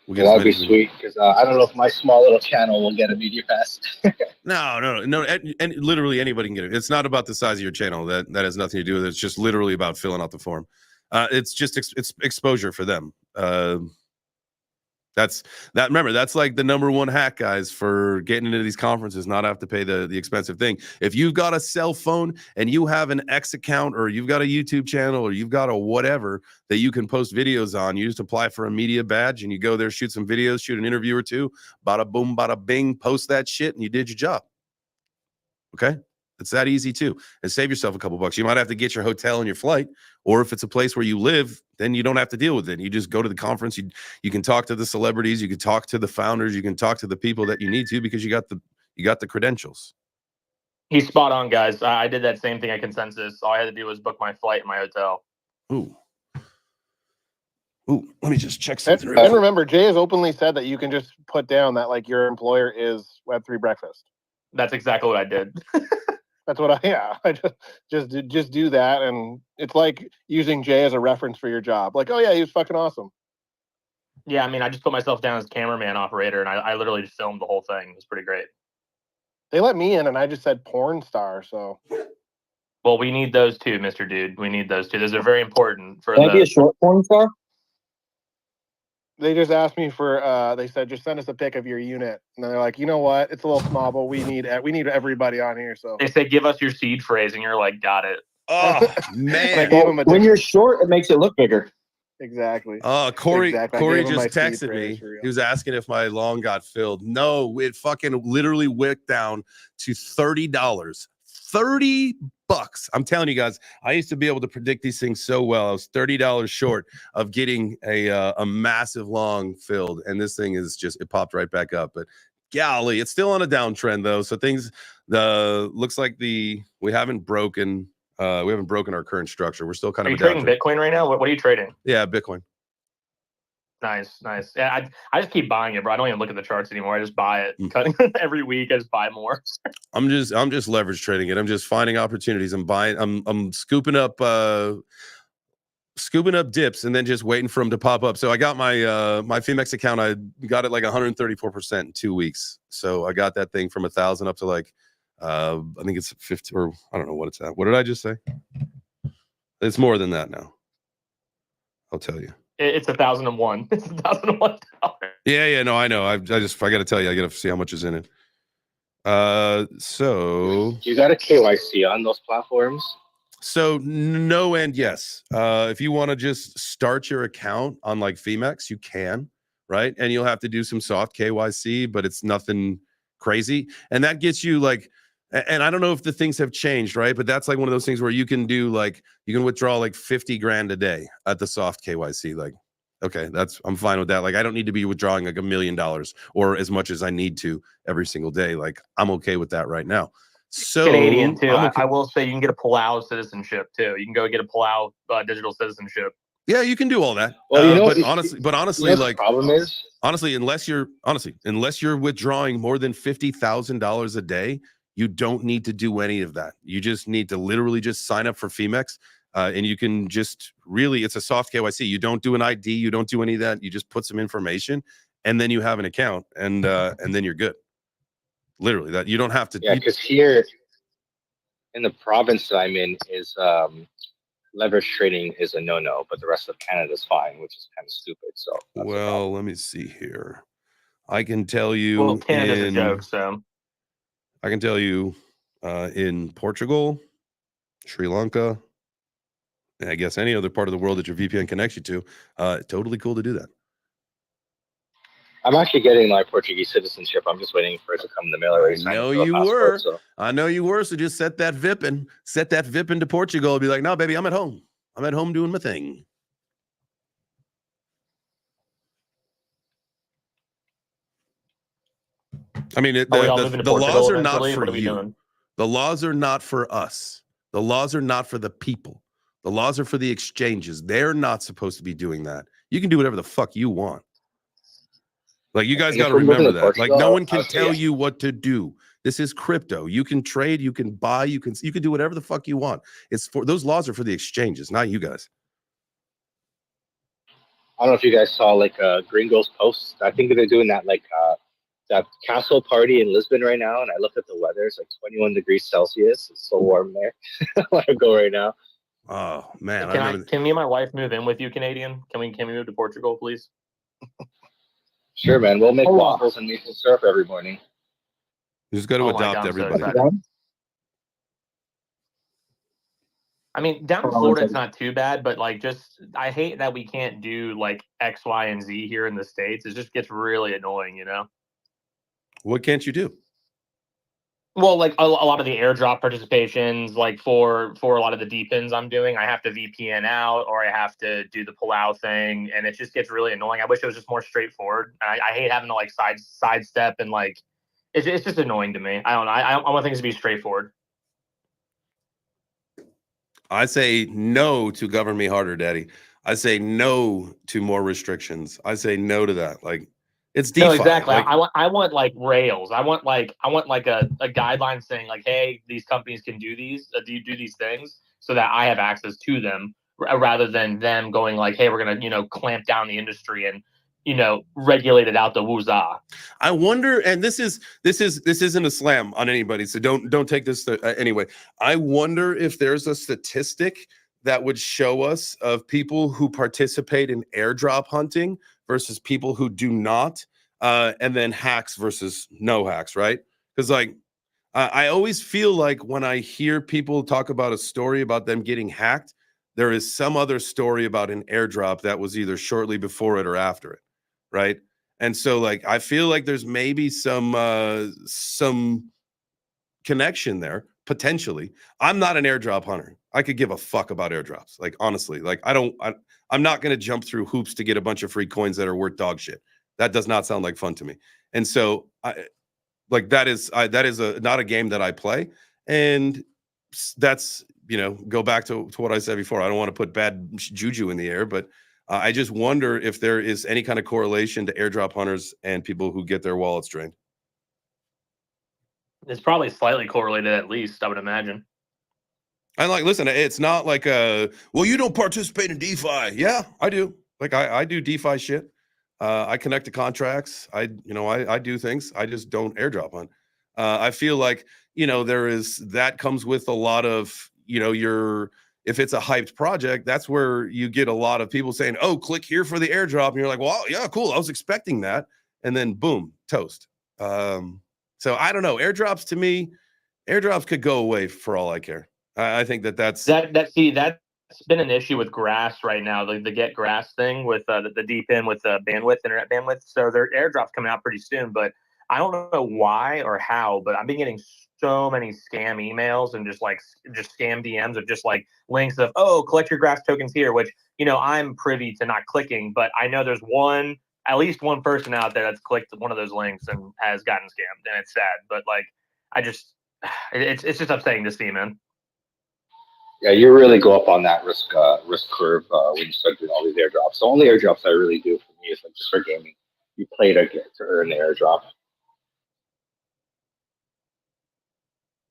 that'd be sweet, because I don't know if my small little channel will get a media pass. No. And literally anybody can get it. It's not about the size of your channel. That has nothing to do with it. It's just literally about filling out the form. It's just it's exposure for them. Remember, that's like the number one hack, guys, for getting into these conferences, not have to pay the expensive thing. If you've got a cell phone and you have an X account, or you've got a YouTube channel, or you've got a whatever that you can post videos on, you just apply for a media badge and you go there, shoot some videos, shoot an interview or two, bada boom, bada bing, post that shit, and you did your job. Okay? It's that easy too. And save yourself a couple bucks. You might have to get your hotel and your flight, or if it's a place where you live, then you don't have to deal with it. You just go to the conference. You can talk to the celebrities, you can talk to the founders, you can talk to the people that you need to, because you got the credentials. He's spot on, guys. I did that same thing at Consensus. All I had to do was book my flight and my hotel. Ooh, let me just check And something. remember, Jay has openly said that you can just put down that like your employer is Web3 Breakfast. That's exactly what I did. That's what I just do that, and it's like using Jay as a reference for your job. Like, oh yeah, he was fucking awesome. Yeah, I mean, I just put myself down as cameraman operator, and I literally just filmed the whole thing. It was pretty great. They let me in, and I just said porn star. So, well, we need those too, Mr. Dude. We need those too. Those are very important for. Can I be a short porn star? They just asked me for. They said just send us a pic of your unit, and then they're like, you know what? It's a little small, but we need everybody on here. So they say give us your seed phrase, and you're like, got it. Oh man! When you're short, it makes it look bigger. Exactly. Corey Exactly. just texted me. He was asking if my loan got filled. No, it fucking literally went down to $30. $30 I'm telling you guys, I used to be able to predict these things so well. I was $30 short of getting a massive long filled, and this thing is just, it popped right back up. But golly, it's still on a downtrend though. So things, looks like we haven't broken our current structure. We're still kind Are of you trading Bitcoin right now? What are you trading? Yeah, Bitcoin. Nice. Yeah, I just keep buying it, bro. I don't even look at the charts anymore. I just buy it, cutting every week. I just buy more. I'm just leverage trading it. I'm just finding opportunities. I'm buying. I'm scooping up dips and then just waiting for them to pop up. So I got my Femex account. I got it like 134% in 2 weeks. So I got that thing from 1,000 up to like I think it's 50, or I don't know what it's at. What did I just say? It's more than that now. I'll tell you. It's 1,001. It's $1,001. Yeah. No, I know. I got to tell you. I got to see how much is in it. So you got a KYC on those platforms? So no and yes. If you want to just start your account on like Femex, you can, right? And you'll have to do some soft KYC, but it's nothing crazy. And that gets you like, and I don't know if the things have changed, right? But that's like one of those things where you can do like, you can withdraw like 50 grand a day at the soft KYC. Like, okay, I'm fine with that. Like, I don't need to be withdrawing like $1 million or as much as I need to every single day. Like, I'm okay with that right now. So Canadian too. okay. I will say you can get a Palau citizenship too. You can go get a Palau digital citizenship. Yeah, you can do all that. Well, but honestly, you know like, the problem is, unless you're withdrawing more than $50,000 a day, you don't need to do any of that. You just need to literally just sign up for Femex, and you can just really, it's a soft KYC. You don't do an ID, you don't do any of that. You just put some information, and then you have an account, and then you're good. Literally, that you don't have to. Yeah, because here in the province that I'm in is leverage trading is a no-no, but the rest of Canada is fine, which is kind of stupid. So well, let me see here. I can tell you. Well, Canada's a joke, so I can tell you in Portugal, Sri Lanka, and I guess any other part of the world that your VPN connects you to, totally cool to do that. I'm actually getting my Portuguese citizenship. I'm just waiting for it to come in the mail. I know you were. I know you were. So just set that VIP into Portugal and be like, no, baby, I'm at home. I'm at home doing my thing. I mean, the laws are not for you. The laws are not for us. The laws are not for the people. The laws are for the exchanges. They're not supposed to be doing that. You can do whatever the fuck you want. Like, you guys got to remember that. Like, no one can tell you what to do. This is crypto. You can trade, you can buy, you can do whatever the fuck you want. It's for those laws are for the exchanges, not you guys. I don't know if you guys saw like Gringo's post. I think they're doing that like that castle party in Lisbon right now, and I looked at the weather. It's like 21 degrees Celsius. It's so warm there. I want to go right now. Oh man! Can me and my wife move in with you, Canadian? Can we move to Portugal, please? Sure, man. We'll make waffles and maple syrup every morning. You just got to adopt everybody. I mean, down in Florida, it's not too bad, but like, I hate that we can't do like X, Y, and Z here in the States. It just gets really annoying, you know? What can't you do? Well, like a lot of the airdrop participations, like for a lot of the deepins I'm doing, I have to VPN out or I have to do the Palau thing, and it just gets really annoying. I wish it was just more straightforward. I hate having to like sidestep and like it's just annoying to me. I don't know. I want things to be straightforward. I say no to govern me harder, daddy. I say no to more restrictions. I say no to that. Like, it's DeFi. No, exactly. Like, I want like rails. I want like a guideline saying like, hey, these companies can do these, do these things, so that I have access to them, rather than them going like, hey, we're gonna clamp down the industry and regulate it out the woozah. I wonder, and this isn't a slam on anybody, so don't take this anyway. I wonder if there's a statistic that would show us of people who participate in airdrop hunting versus people who do not, and then hacks versus no hacks, right? Because like I always feel like when I hear people talk about a story about them getting hacked, there is some other story about an airdrop that was either shortly before it or after it, right? And so like I feel like there's maybe some connection there, potentially. I'm not an airdrop hunter. I could give a fuck about airdrops. Like, honestly, like I'm not going to jump through hoops to get a bunch of free coins that are worth dog shit. That does not sound like fun to me. And so that is not a game that I play. And that's, go back to what I said before. I don't want to put bad juju in the air, but I just wonder if there is any kind of correlation to airdrop hunters and people who get their wallets drained. It's probably slightly correlated, at least, I would imagine. And like, listen, it's not like well, you don't participate in DeFi. Yeah, I do. Like I do DeFi shit. I connect to contracts. I do things. I just don't airdrop hunt. I feel like, that comes with a lot of, if it's a hyped project, that's where you get a lot of people saying, oh, click here for the airdrop. And you're like, well, yeah, cool. I was expecting that. And then boom, toast. So I don't know. Airdrops, to me, airdrops could go away for all I care. I think that's been an issue with Grass right now, the Get Grass thing with the deep in with the internet bandwidth. So their airdrop's coming out pretty soon, but I don't know why or how, but I've been getting so many scam emails and just scam DMs of just like links of, oh, collect your Grass tokens here, which, I'm privy to not clicking, but I know there's at least one person out there that's clicked one of those links and has gotten scammed, and it's sad. But like, it's just upsetting to see, man. Yeah, you really go up on that risk curve when you start doing all these airdrops. The only airdrops I really do for me is like just for gaming. You play to earn the airdrop.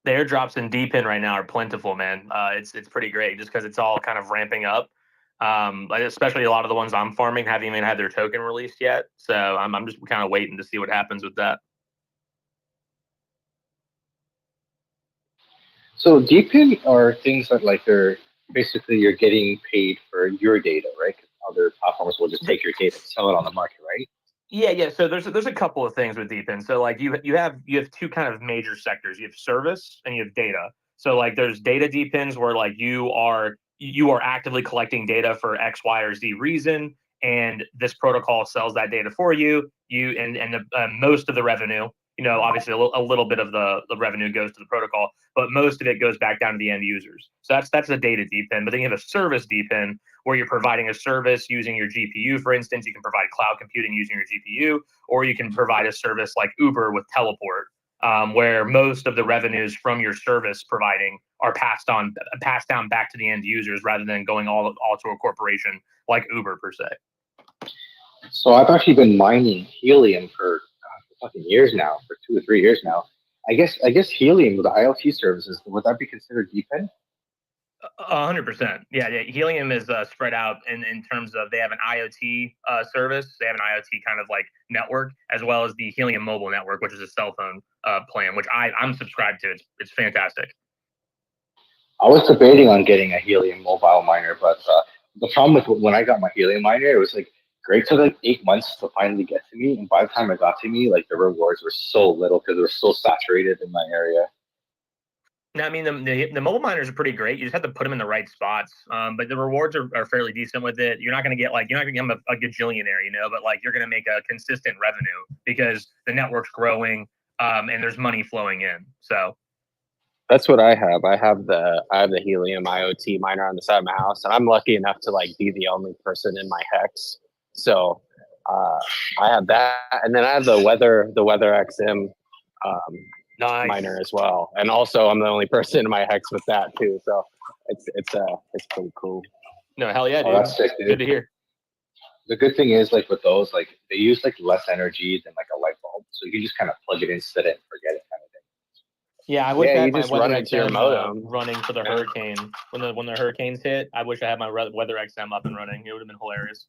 The airdrops in DeepIn right now are plentiful, man. It's pretty great just because it's all kind of ramping up. Especially a lot of the ones I'm farming haven't even had their token released yet. So I'm just kind of waiting to see what happens with that. So DeepIn are things that like they're basically you're getting paid for your data, right? Other platforms will just take your data and sell it on the market, right? Yeah. So there's a couple of things with DeepIn. So like you have two kind of major sectors. You have service and you have data. So like there's data DeepIns where like you are actively collecting data for X, Y, or Z reason, and this protocol sells that data for you. Most of the revenue, obviously a little bit of the revenue goes to the protocol, but most of it goes back down to the end users. So that's the data DeepIn. But then you have a service DeepIn where you're providing a service using your GPU. For instance, you can provide cloud computing using your GPU, or you can provide a service like Uber with Teleport, where most of the revenues from your service providing are passed down back to the end users rather than going all to a corporation like Uber per se. So I've actually been mining helium for fucking years now, for 2 or 3 years now. I guess helium with the IoT services, would that be considered DeepIn? 100%. Yeah. Helium is spread out in terms of they have an IoT service. They have an IoT kind of like network, as well as the Helium mobile network, which is a cell phone plan, which I'm subscribed to. It's fantastic. I was debating on getting a Helium mobile miner, but the problem with when I got my Helium miner, it was like great took like 8 months to finally get to me, and by the time it got to me, like the rewards were so little because they were so saturated in my area. Now, I mean, the mobile miners are pretty great. You just have to put them in the right spots. But the rewards are fairly decent with it. You're not going to become a gajillionaire, but like you're going to make a consistent revenue because the network's growing and there's money flowing in. So that's what I have. I have the Helium IoT miner on the side of my house, and I'm lucky enough to like be the only person in my hex. So I have that, and then I have the Weather XM. Nice. Miner as well, and also I'm the only person in my hex with that too, so it's pretty cool. No, hell yeah, dude. Oh, that's sick, dude. Good to hear. The good thing is like with those, like they use like less energy than like a light bulb, so you can just kind of plug it in, set it, and forget it, kind of thing. Yeah, I wish I had my just run Weather it to your XM modem. running for the hurricane when the hurricanes hit. I wish I had my Weather XM up and running. It would have been hilarious.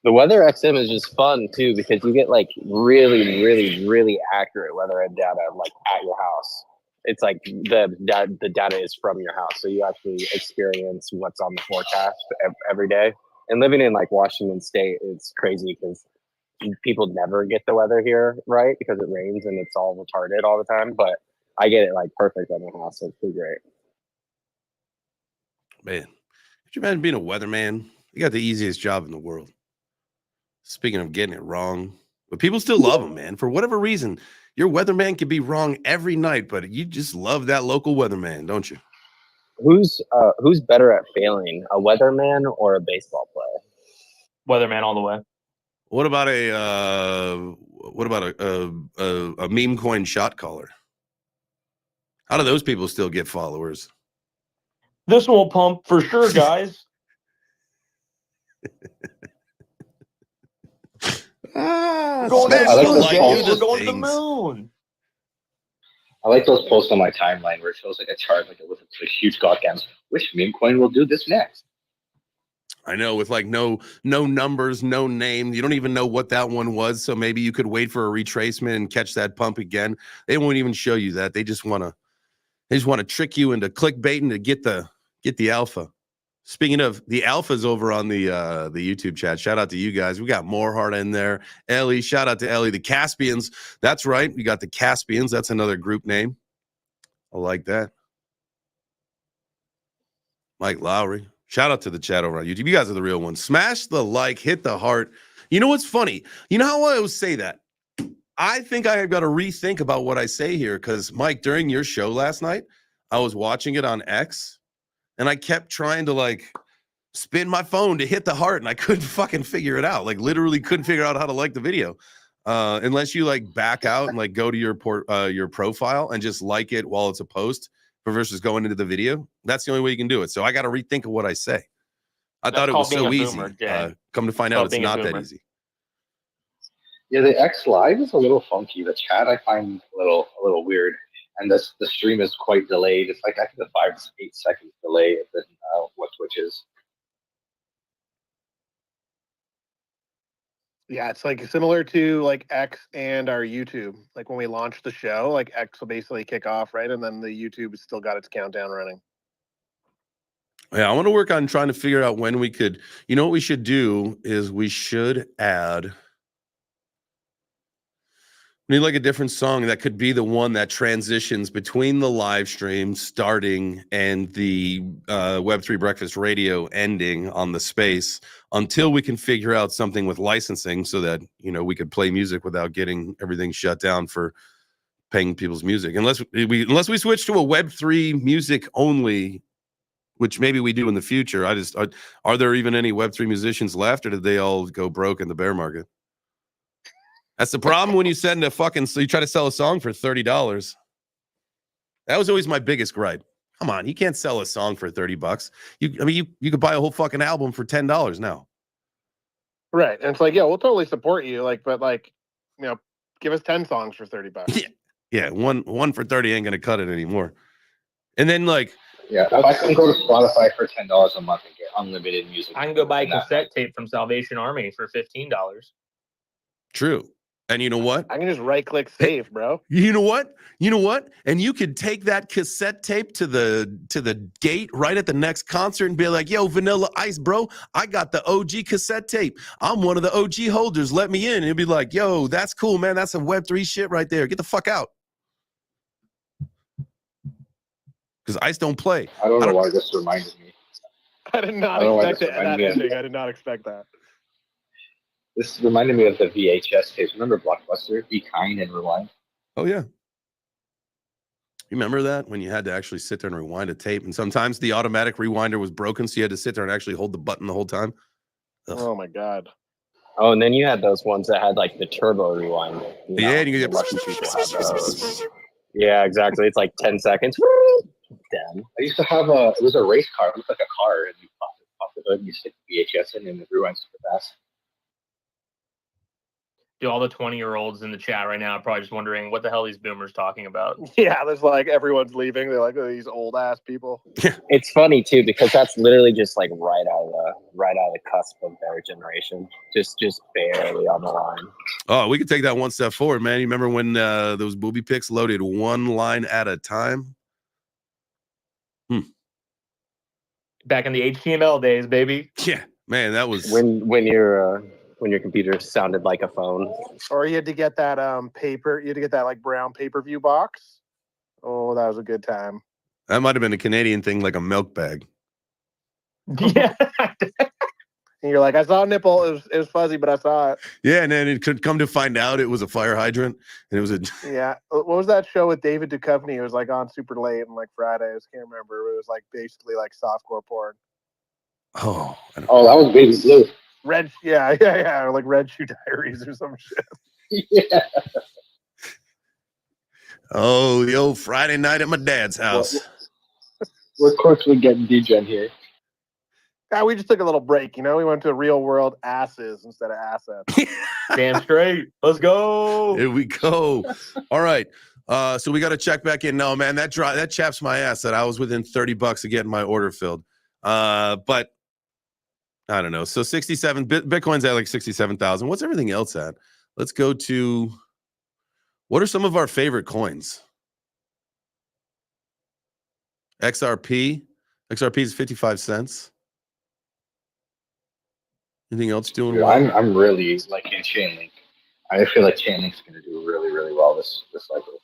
The Weather XM is just fun too because you get like really, really, really accurate weather data like at your house. It's like the data is from your house, so you actually experience what's on the forecast every day. And living in like Washington State, it's crazy because people never get the weather here right because it rains and it's all retarded all the time. But I get it like perfect on my house, so it's pretty great. Man, could you imagine being a weatherman? You got the easiest job in the world. Speaking of getting it wrong, But people still love him, man. For whatever reason, your weatherman can be wrong every night, but you just love that local weatherman, don't you? Who's better at failing, a weatherman or a baseball player? Weatherman all the way. What about a meme coin shot caller? How do those people still get followers? This will pump for sure, guys. We're going, I like those posts. we're going to the moon. I like those posts on my timeline where it shows like a chart like with a huge goddamn which meme coin will do this next. I know, with like no numbers, no name. You don't even know what that one was. So maybe you could wait for a retracement and catch that pump again. They won't even show you that. They just want to trick you into clickbaiting to get the alpha. Speaking of the alphas over on the YouTube chat, shout out to you guys. We got Moreheart in there. Ellie, shout out to Ellie. The Caspians. That's right. We got the Caspians. That's another group name. I like that. Mike Lowry. Shout out to the chat over on YouTube. You guys are the real ones. Smash the like, hit the heart. You know what's funny? You know how I always say that? I think I have got to rethink about what I say here because, Mike, during your show last night, I was watching it on X. And I kept trying to like spin my phone to hit the heart, and I couldn't fucking figure it out. Like literally couldn't figure out how to like the video, unless you like back out and like go to your profile and just like it while it's a post versus going into the video. That's the only way you can do it. So I got to rethink of what I say. I thought it was so easy. Come to find out, it's not that easy. Yeah, the X Live is a little funky. The chat I find a little weird. And the stream is quite delayed. It's like I think a 5 to 8 seconds delay than what Twitch is. Yeah, it's like similar to like X and our YouTube. Like when we launched the show, like X will basically kick off, right? And then the YouTube has still got its countdown running. Yeah, I want to work on trying to figure out when we could. You know what we should do is we should add. We need like a different song that could be the one that transitions between the live stream starting and the Web3 Breakfast Radio ending on the space until we can figure out something with licensing so that, you know, we could play music without getting everything shut down for paying people's music. Unless we switch to a Web3 music only, which maybe we do in the future. Are there even any Web3 musicians left, or did they all go broke in the bear market? That's the problem when you send you try to sell a song for $30. That was always my biggest gripe. Come on, you can't sell a song for $30. You could buy a whole fucking album for $10 now. Right. And it's like, yeah, we'll totally support you. Like, but like, you know, give us 10 songs for $30. Yeah, one for 30 ain't gonna cut it anymore. And then like, yeah, if I can go to Spotify for $10 a month and get unlimited music, I can go buy a cassette tape from Salvation Army for $15. True. And you know what? I can just right-click save, bro. You know what? And you could take that cassette tape to the gate right at the next concert and be like, yo, Vanilla Ice, bro, I got the OG cassette tape. I'm one of the OG holders. Let me in. And it'd be like, yo, that's cool, man. That's some Web3 shit right there. Get the fuck out. Because Ice don't play. I don't know why this reminded me. I did not expect it. That ending. I did not expect that. This reminded me of the VHS tapes. Remember Blockbuster? Be Kind and Rewind? Oh, yeah. You remember that? When you had to actually sit there and rewind a tape, and sometimes the automatic rewinder was broken, so you had to sit there and actually hold the button the whole time? Ugh. Oh, my God. Oh, and then you had those ones that had, like, the turbo rewind. Yeah, and you get... Yeah, exactly. It's like 10 seconds. Damn. I used to have it was a race car. It looked like a car, and you pop the hood, and you stick the VHS in, and it rewinds super fast. Dude, all the 20-year-olds in the chat right now are probably just wondering what the hell these boomers talking about. Yeah, there's like everyone's leaving. They're like, oh, these old ass people. It's funny too because that's literally just like right out of the cusp of their generation. Just barely on the line. Oh, we could take that one step forward, man. You remember when those booby pics loaded one line at a time? Back in the HTML days, baby. Yeah, man, that was when your computer sounded like a phone. Or you had to get that paper. You had to get that like brown pay-per-view box. Oh, that was a good time. That might have been a Canadian thing, like a milk bag. Yeah. And you're like, I saw a nipple. It was fuzzy, but I saw it. Yeah, and then it could come to find out it was a fire hydrant, and it was a. Yeah. What was that show with David Duchovny? It was like on super late and like Fridays. Can't remember. It was like basically like softcore porn. Oh, that was Baby Blue. Yeah. Or like Red Shoe Diaries or some shit. Yeah. Oh, the old Friday night at my dad's house. We're close to getting degen here. Yeah, we just took a little break. We went to real world asses instead of assets. Damn straight. Let's go. Here we go. All right. So we got to check back in. No, man, that chaps my ass that I was within $30 of getting my order filled. But I don't know. So 67 Bitcoin's at like 67,000. What's everything else at? Let's go to what are some of our favorite coins? XRP. XRP is 55 cents. Anything else doing Dude, well? I'm really liking Chainlink. I feel like Chainlink's going to do really, really well this cycle.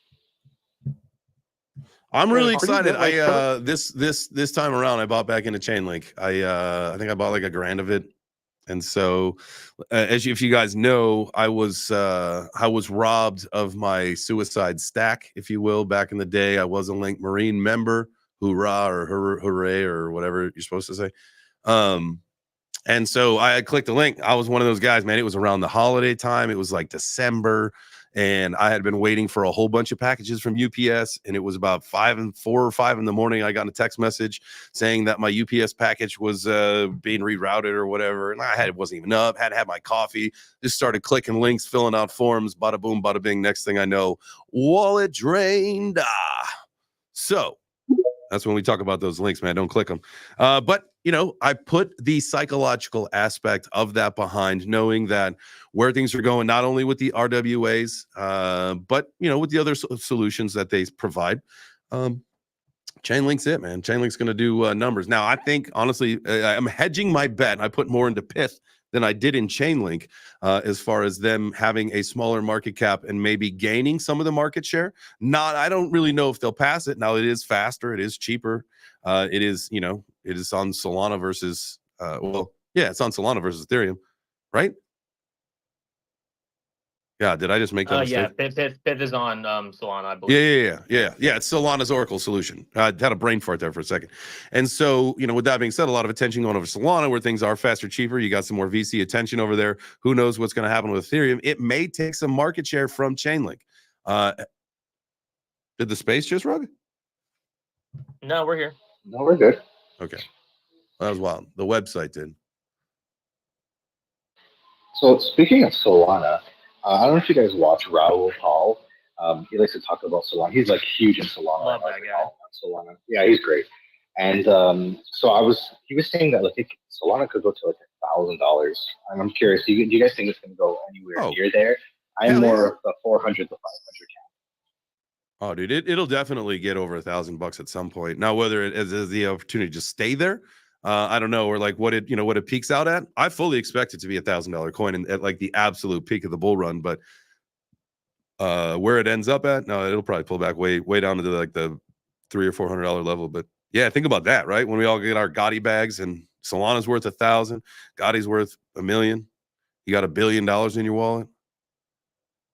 I'm really Are you excited. really This time around, I bought back into Chainlink. I think I bought like $1,000 of it, and so if you guys know, I was robbed of my suicide stack, if you will, back in the day. I was a Link Marine member, hoorah or hooray or whatever you're supposed to say. And so I clicked the link. I was one of those guys, man. It was around the holiday time. It was like December. And I had been waiting for a whole bunch of packages from UPS. And it was about 4 or 5 in the morning. I got a text message saying that my UPS package was being rerouted or whatever. And it wasn't even up. Had to have my coffee. Just started clicking links, filling out forms. Bada boom, bada bing. Next thing I know, wallet drained. So that's when we talk about those links, man. Don't click them. But, I put the psychological aspect of that behind, knowing that where things are going, not only with the RWAs, but, with the other solutions that they provide. Chainlink's it, man. Chainlink's going to do numbers. Now, I think, honestly, I'm hedging my bet. I put more into Pith than I did in Chainlink as far as them having a smaller market cap and maybe gaining some of the market share. I don't really know if they'll pass it. Now, it is faster. It is cheaper. It is on Solana versus, it's on Solana versus Ethereum, right? Yeah, did I just make that mistake? Yeah, Pith is on Solana, I believe. Yeah. It's Solana's Oracle solution. I had a brain fart there for a second. And so, with that being said, a lot of attention going over Solana where things are faster, cheaper. You got some more VC attention over there. Who knows what's going to happen with Ethereum? It may take some market share from Chainlink. Did the space just rug? No, we're here. No, we're good. Okay. That was wild. The website did. So speaking of Solana, I don't know if you guys watch Raul Paul. He likes to talk about Solana. He's like huge in Solana. Love that guy. Solana. Yeah, he's great. And so he was saying that Solana could go to like $1,000. And I'm curious, do you guys think it's going to go anywhere near there? I'm more of the 400 to 500 count. Oh, dude, it'll definitely get over $1,000 at some point. Now, whether it has the opportunity to just stay there, I don't know, or like what it peaks out at. I fully expect it to be $1,000 coin and at like the absolute peak of the bull run, but where it ends up at, no, it'll probably pull back way down to like the $300 or $400 level. But yeah, think about that, right? When we all get our Gotti bags and Solana's worth 1,000, Gotti's worth $1 million. You got $1 billion in your wallet.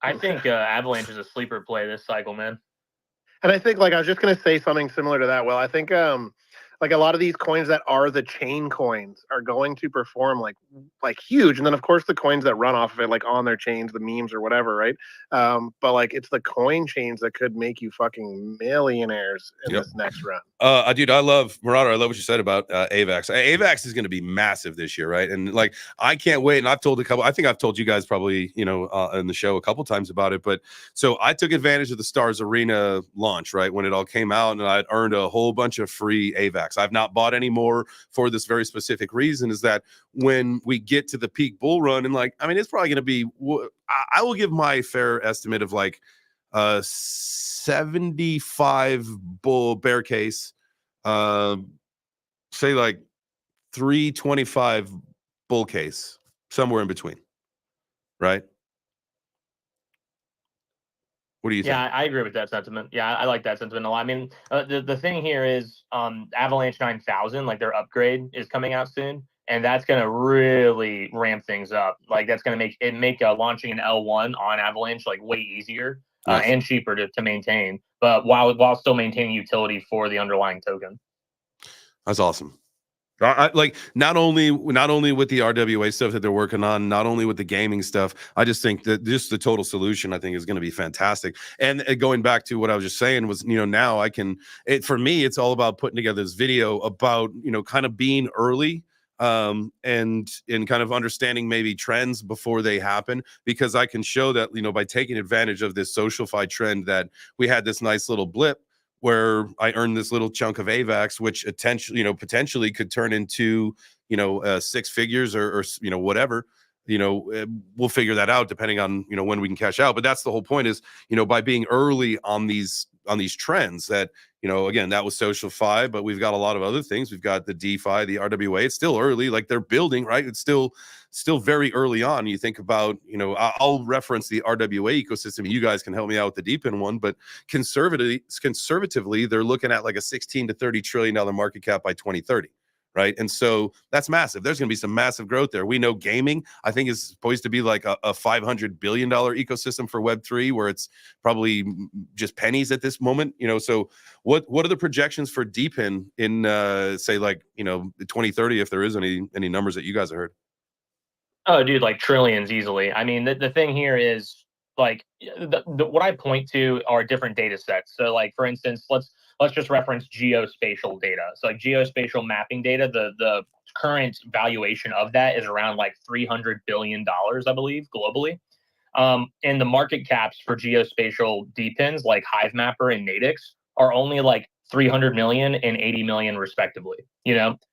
I think Avalanche is a sleeper play this cycle, man. And I think, I was just going to say something similar to that. Well, I think, a lot of these coins that are the chain coins are going to perform like huge. And then, of course, the coins that run off of it, like on their chains, the memes or whatever, right? But it's the coin chains that could make you fucking millionaires in this next run. Dude, I love Marauder. I love what you said about AVAX. AVAX is going to be massive this year, right? And I can't wait. And I think I've told you guys probably, in the show a couple times about it. But so I took advantage of the Stars Arena launch, right? When it all came out, and I'd earned a whole bunch of free AVAX. I've not bought any more for this very specific reason, is that when we get to the peak bull run, and it's probably going to be, I will give my fair estimate of 75 bear case, say 325 bull case, somewhere in between, right? What do you think? Yeah, I agree with that sentiment. Yeah, I like that sentiment a lot. I mean, the thing here is Avalanche 9000, their upgrade is coming out soon. and that's going to really ramp things up. Like that's going to make launching an L1 on Avalanche like way easier Nice. and cheaper to maintain, but while still maintaining utility for the underlying token. That's awesome. Like not only with the RWA stuff that they're working on, not only with the gaming stuff, I just think that just the total solution I think is going to be fantastic. And going back to what I was just saying was, now for me, it's all about putting together this video about, kind of being early and kind of understanding maybe trends before they happen, because I can show that, by taking advantage of this SocialFi trend, that we had this nice little blip where I earned this little chunk of AVAX, which potentially could turn into, 6 figures or whatever. We'll figure that out depending on, when we can cash out. But that's the whole point is, by being early on these trends that, again, that was SocialFi, but we've got a lot of other things. We've got the DeFi, the RWA. It's still early, like they're building, right? It's still very early on. You think about, I'll reference the RWA ecosystem. You guys can help me out with the DeepIn one, but conservatively, they're looking at like a 16 to 30 trillion dollar market cap by 2030. Right. And so that's massive. There's going to be some massive growth there. We know gaming, I think, is poised to be like a $500 billion ecosystem for Web3, where it's probably just pennies at this moment. So what are the projections for DeepIn in say like, 2030, if there is any numbers that you guys have heard? Oh, dude, like trillions easily. I mean, the thing here is like what I point to are different data sets. So like, for instance, let's just reference geospatial data. So like geospatial mapping data, the current valuation of that is around like $300 billion, I believe, globally. And the market caps for geospatial DeepIns like HiveMapper and Nadix are only like 300 million and 80 million respectively,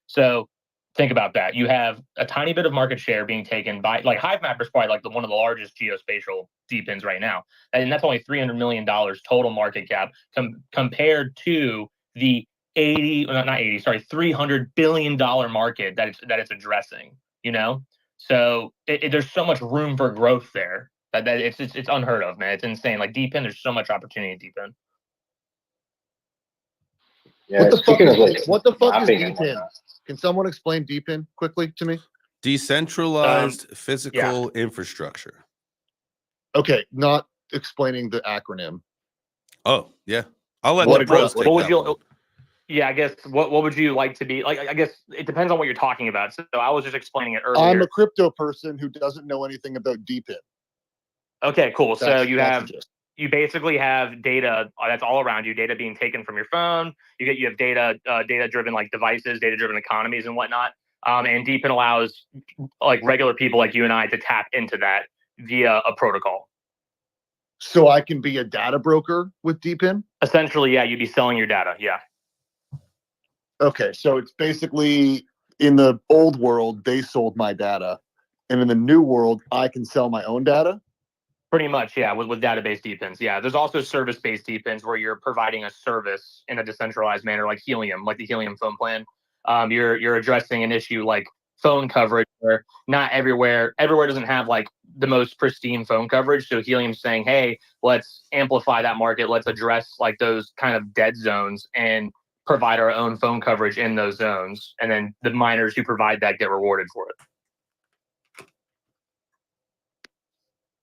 So think about that. You have a tiny bit of market share being taken by like HiveMapper is probably like one of the largest geospatial DeepIns right now. And that's only $300 million total market cap compared to the $300 billion market that it's addressing, So there's so much room for growth there that it's unheard of, man. It's insane. Like DeepIn, there's so much opportunity in DeepIn. Yeah, What the fuck is mapping. DeepIn? Can someone explain DeepIn quickly to me? Decentralized physical infrastructure. Okay, not explaining the acronym. Oh, yeah. I'll let What the pros take would that you? one. Yeah, I guess what would you like to be like? I guess it depends on what you're talking about. So I was just explaining it earlier. I'm a crypto person who doesn't know anything about DeepIn. Okay, cool. So That's you basically have data that's all around you, data being taken from your phone. You have data driven like devices, data driven economies and whatnot. And DeepIn allows like regular people like you and I to tap into that via a protocol. So I can be a data broker with DeepIn? Essentially, yeah, you'd be selling your data. Yeah. Okay, so it's basically in the old world, they sold my data. And in the new world, I can sell my own data? Pretty much, yeah, with database DeepIns. Yeah, there's also service-based DeepIns where you're providing a service in a decentralized manner, like Helium, like the Helium phone plan. You're addressing an issue like phone coverage, where not everywhere doesn't have like the most pristine phone coverage. So Helium's saying, hey, let's amplify that market. Let's address like those kind of dead zones and provide our own phone coverage in those zones. And then the miners who provide that get rewarded for it.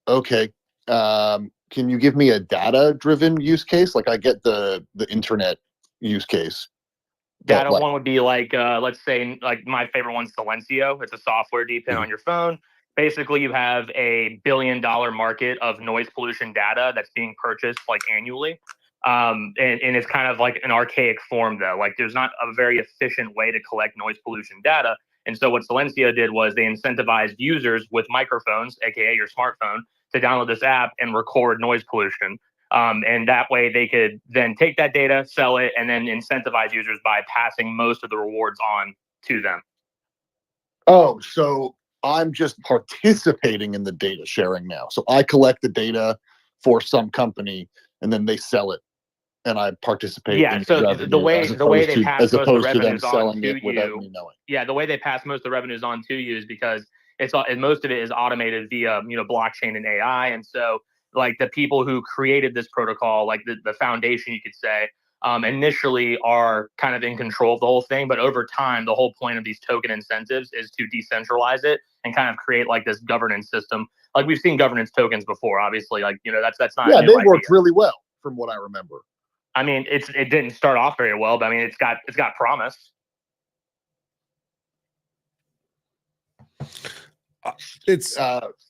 Okay. Can you give me a data-driven use case? Like I get the internet use case. Data one would be like, let's say, like my favorite one's Silencio. It's a software DeepIn on your phone. Basically, you have $1 billion market of noise pollution data that's being purchased like annually. And it's kind of like an archaic form, though. Like there's not a very efficient way to collect noise pollution data. And so what Silencio did was they incentivized users with microphones, aka your smartphone, to download this app and record noise pollution. And that way they could then take that data, sell it, and then incentivize users by passing most of the rewards on to them. Oh, so I'm just participating in the data sharing now. So I collect the data for some company and then they sell it. And I participate. Yeah. So the way they pass most of the revenues on to you. Yeah, the way they pass most of the revenues on to you is because most of it is automated via blockchain and AI. And so like the people who created this protocol, like the foundation, you could say, initially are kind of in control of the whole thing. But over time, the whole point of these token incentives is to decentralize it and kind of create like this governance system. Like we've seen governance tokens before, obviously. Like, you know, that's not. Yeah, a new they idea. worked really well from what I remember. I mean, it didn't start off very well, but I mean, it's got promise. It's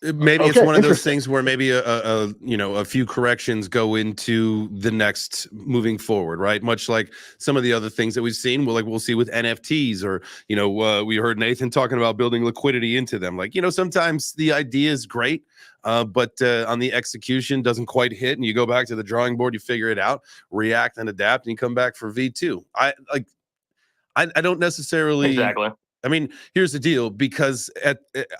maybe it's okay, one of those interesting. things where maybe a you know, a few corrections go into the next moving forward, right? Much like some of the other things that we've seen. We'll see with NFTs, or you know, we heard Nathan talking about building liquidity into them. Like, you know, sometimes the idea is great, but on the execution doesn't quite hit, and you go back to the drawing board, you figure it out, react and adapt, and you come back for V2. I don't necessarily. Exactly. I mean, here's the deal, because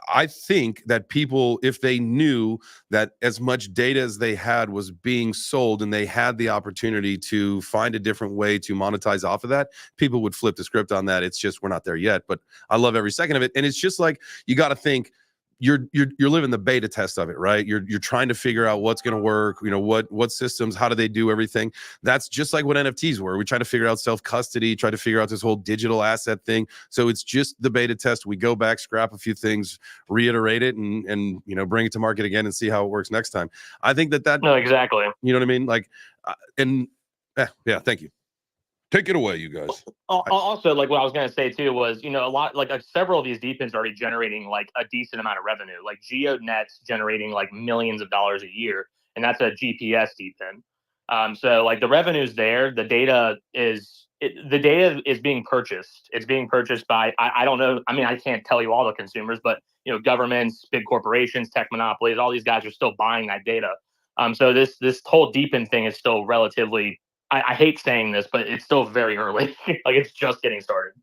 I think that people, if they knew that as much data as they had was being sold and they had the opportunity to find a different way to monetize off of that, people would flip the script on that. It's just we're not there yet, but I love every second of it. And it's just like, you got to think, you're living the beta test of it, right? You're trying to figure out what's going to work, you know, what systems, how do they do everything. That's just like what NFTs were. We try to figure out self-custody, try to figure out this whole digital asset thing. So it's just the beta test. We go back, scrap a few things, reiterate it, and you know, bring it to market again and see how it works next time. I think that No, exactly. you know what I mean? Like, yeah, thank you. Take it away, you guys. Also, like what I was going to say too was, you know, a lot like several of these DePINs are already generating like a decent amount of revenue. Like GeoNet's generating like millions of dollars a year, and that's a GPS DePIN. So like the revenue's there, the data is being purchased. It's being purchased by I don't know. I mean, I can't tell you all the consumers, but you know, governments, big corporations, tech monopolies, all these guys are still buying that data. So this whole DePIN thing is still relatively. I hate saying this, but it's still very early. Like it's just getting started.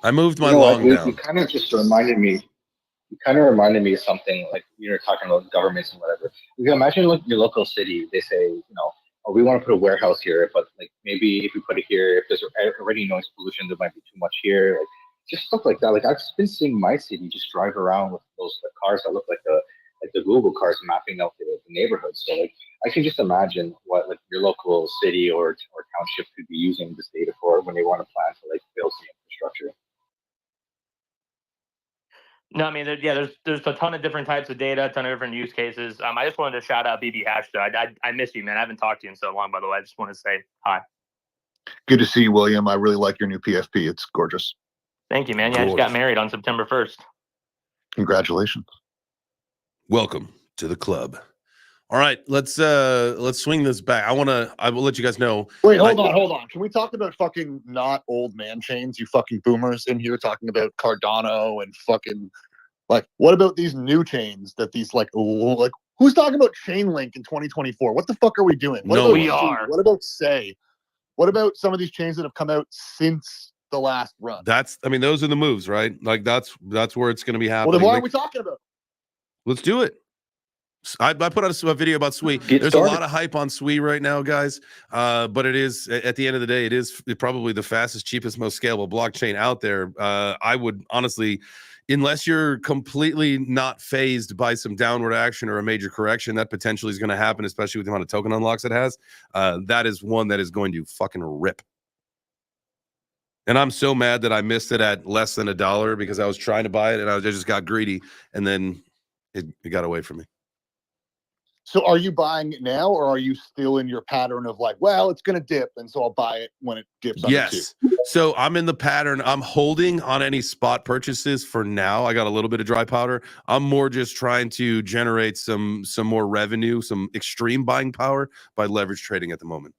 I moved my You know what? long down. You kind of just reminded me. You kind of reminded me of something like you were talking about governments and whatever. You can imagine like your local city. They say, you know, oh, we want to put a warehouse here, but like maybe if we put it here, if there's already noise pollution, there might be too much here. Like just stuff like that. Like I've been seeing my city just drive around with those cars that look like the Google cars mapping out the neighborhood. So like I can just imagine what like your local city or township could be using this data for when they want to plan to like build some infrastructure. No, I mean, there's a ton of different types of data, a ton of different use cases. I just wanted to shout out BB Hash though. I miss you, man. I haven't talked to you in so long, by the way. I just want to say hi. Good to see you, William. I really like your new PSP. It's gorgeous. Thank you, man. Yeah, I just got married on September 1st. Congratulations. Welcome to the club. All right, let's swing this back. I will let you guys know. Wait, hold on. Can we talk about fucking not old man chains, you fucking boomers in here talking about Cardano and fucking like what about these new chains that these like who's talking about Chainlink in 2024? What the fuck are we doing? What No, about we are. What about Say? What about some of these chains that have come out since the last run? I mean, those are the moves, right? Like that's where it's going to be happening. Well, then why Like, are we talking about it? let's do it. I put out a video about SWE. There's started. a lot of hype on SWE right now, guys. But it is, at the end of the day, it is probably the fastest, cheapest, most scalable blockchain out there. I would honestly, unless you're completely not phased by some downward action or a major correction that potentially is going to happen, especially with the amount of token unlocks it has, that is one that is going to fucking rip. And I'm so mad that I missed it at less than $1 because I was trying to buy it and I just got greedy, and then it got away from me. So are you buying it now, or are you still in your pattern of like, well, it's going to dip, and so I'll buy it when it dips? Yes. So I'm in the pattern. I'm holding on any spot purchases for now. I got a little bit of dry powder. I'm more just trying to generate some more revenue, some extreme buying power by leverage trading at the moment.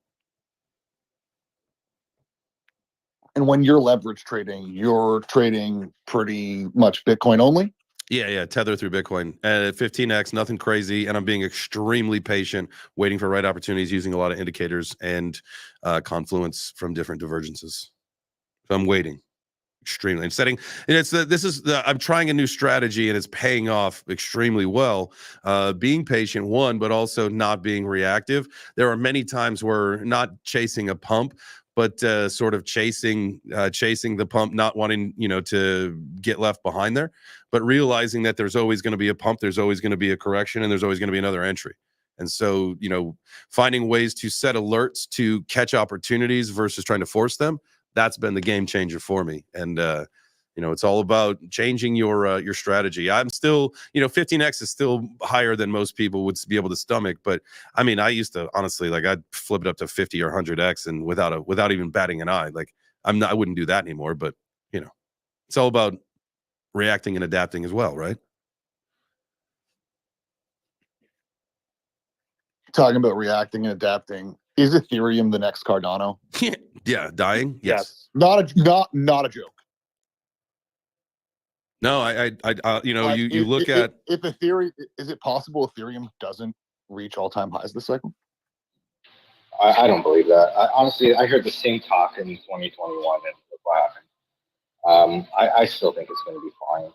And when you're leverage trading, you're trading pretty much Bitcoin only? Yeah. Tether through Bitcoin at 15x, nothing crazy. And I'm being extremely patient, waiting for right opportunities, using a lot of indicators and confluence from different divergences. So I'm waiting extremely and setting. And I'm trying a new strategy and it's paying off extremely well. Being patient, one, but also not being reactive. There are many times where not chasing a pump, but sort of chasing the pump, not wanting, to get left behind there, but realizing that there's always going to be a pump, there's always going to be a correction, and there's always going to be another entry. And so, finding ways to set alerts to catch opportunities versus trying to force them, that's been the game changer for me. And it's all about changing your strategy. I'm still, 15x is still higher than most people would be able to stomach. But I mean, I used to honestly, like, I'd flip it up to 50 or 100x and without even batting an eye. Like, I wouldn't do that anymore. But it's all about reacting and adapting as well, right? Talking about reacting and adapting, is Ethereum the next Cardano? Yeah, dying. Yes. Not a joke. No, Like, you look at if Ethereum, is it possible Ethereum doesn't reach all-time highs this cycle? I don't believe that. Honestly, I heard the same talk in 2021 and look what happened. I still think it's going to be fine.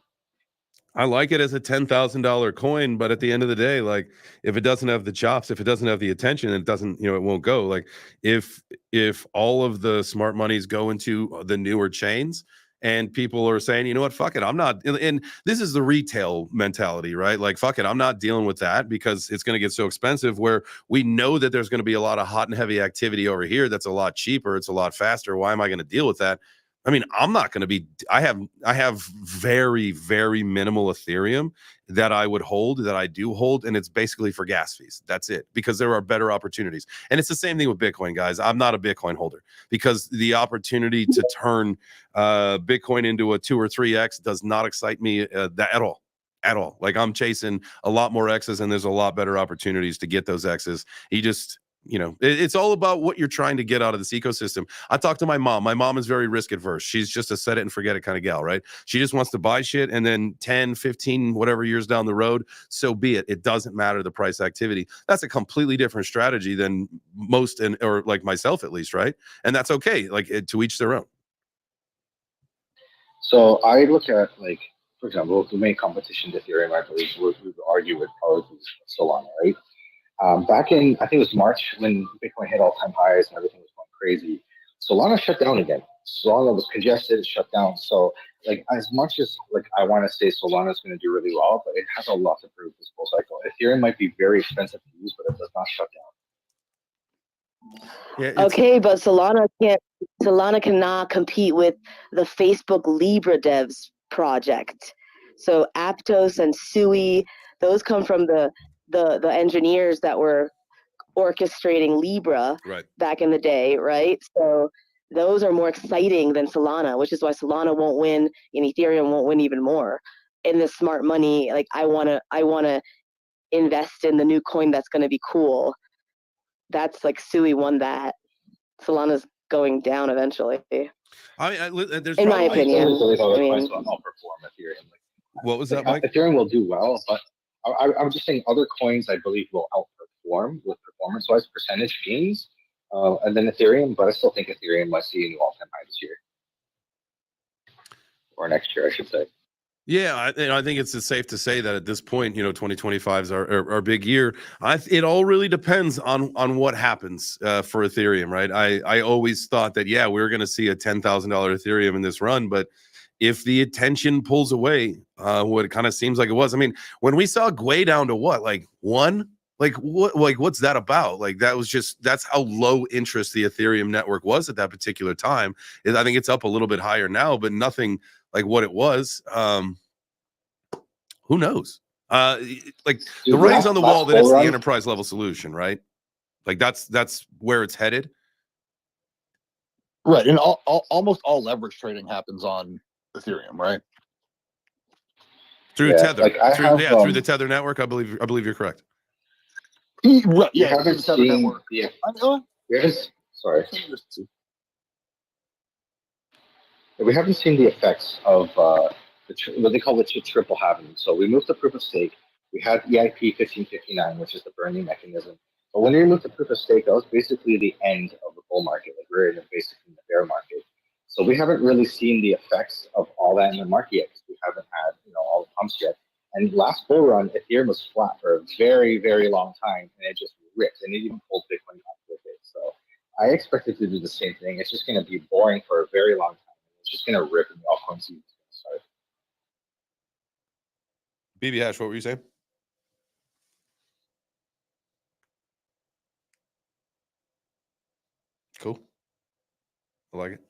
I like it as a $10,000 coin, but at the end of the day, like, if it doesn't have the chops, if it doesn't have the attention, it doesn't, it won't go. Like, if all of the smart monies go into the newer chains and people are saying, you know what, fuck it, I'm not, and this is the retail mentality, right? Like, fuck it, I'm not dealing with that because it's going to get so expensive, where we know that there's going to be a lot of hot and heavy activity over here that's a lot cheaper, it's a lot faster. Why am I going to deal with that? I mean, I'm not going to be, I have very, very minimal Ethereum that I would hold, that I do hold. And it's basically for gas fees. That's it, because there are better opportunities. And it's the same thing with Bitcoin, guys. I'm not a Bitcoin holder because the opportunity to turn Bitcoin into a 2 or 3x does not excite me that at all. Like, I'm chasing a lot more X's and there's a lot better opportunities to get those X's. It's all about what you're trying to get out of this ecosystem. I talked to my mom. My mom is very risk adverse. She's just a set it and forget it kind of gal, right? She just wants to buy shit, and then 10, 15, whatever years down the road, so be it. It doesn't matter the price activity. That's a completely different strategy than most, or like myself at least, right? And that's okay. Like, to each their own. So I look at, like, for example, the main competition to Ethereum, I believe, we would argue with probably Solana, right? Back in, I think it was March, when Bitcoin hit all-time highs and everything was going crazy, Solana shut down again. Solana was congested, shut down. So, like, as much as, like, I want to say Solana is going to do really well, but it has a lot to prove this full cycle. Ethereum might be very expensive to use, but it does not shut down. Yeah, Okay, but Solana cannot compete with the Facebook Libra devs project. So Aptos and Sui, those come from the engineers that were orchestrating Libra back in the day, right? So those are more exciting than Solana, which is why Solana won't win and Ethereum won't win even more. In the smart money, like, I wanna invest in the new coin that's gonna be cool. That's like Sui won that. Solana's going down eventually. There's in my opinion. Outperform Ethereum. What was that, Mike? Ethereum will do well, but I'm just saying other coins I believe will outperform with performance-wise percentage gains, and then Ethereum. But I still think Ethereum might see a new all-time high this year or next year, I should say. Yeah, I think it's safe to say that at this point, 2025 is our big year. It all really depends on what happens for Ethereum, right? I always thought that, yeah, we were going to see a $10,000 Ethereum in this run, but if the attention pulls away, what it kind of seems like it was. I mean, when we saw Gwei down to what, like 1? Like, what's that about? Like, that's how low interest the Ethereum network was at that particular time. I think it's up a little bit higher now, but nothing like what it was. Who knows? Like, the writing's on the wall that it's the enterprise level solution, right? Like, that's where it's headed. Right, and almost all leverage trading happens on Ethereum, right? Through Tether, through the Tether network. I believe you're correct. Right, yeah, haven't seen, yeah. Sorry. We haven't seen the effects of what they call the triple halving. So we moved to proof of stake. We had EIP 1559, which is the burning mechanism. But when we moved to proof of stake, that was basically the end of the bull market. Like, we're basically in the bear market. So we haven't really seen the effects of all that in the market yet, because we haven't had all the pumps yet. And last bull run, Ethereum was flat for a very, very long time, and it just ripped, and it even pulled Bitcoin up with it. So I expect it to do the same thing. It's just going to be boring for a very long time. It's just going to rip, and the altcoin season is going to start. BB Hash, what were you saying? Cool. I like it.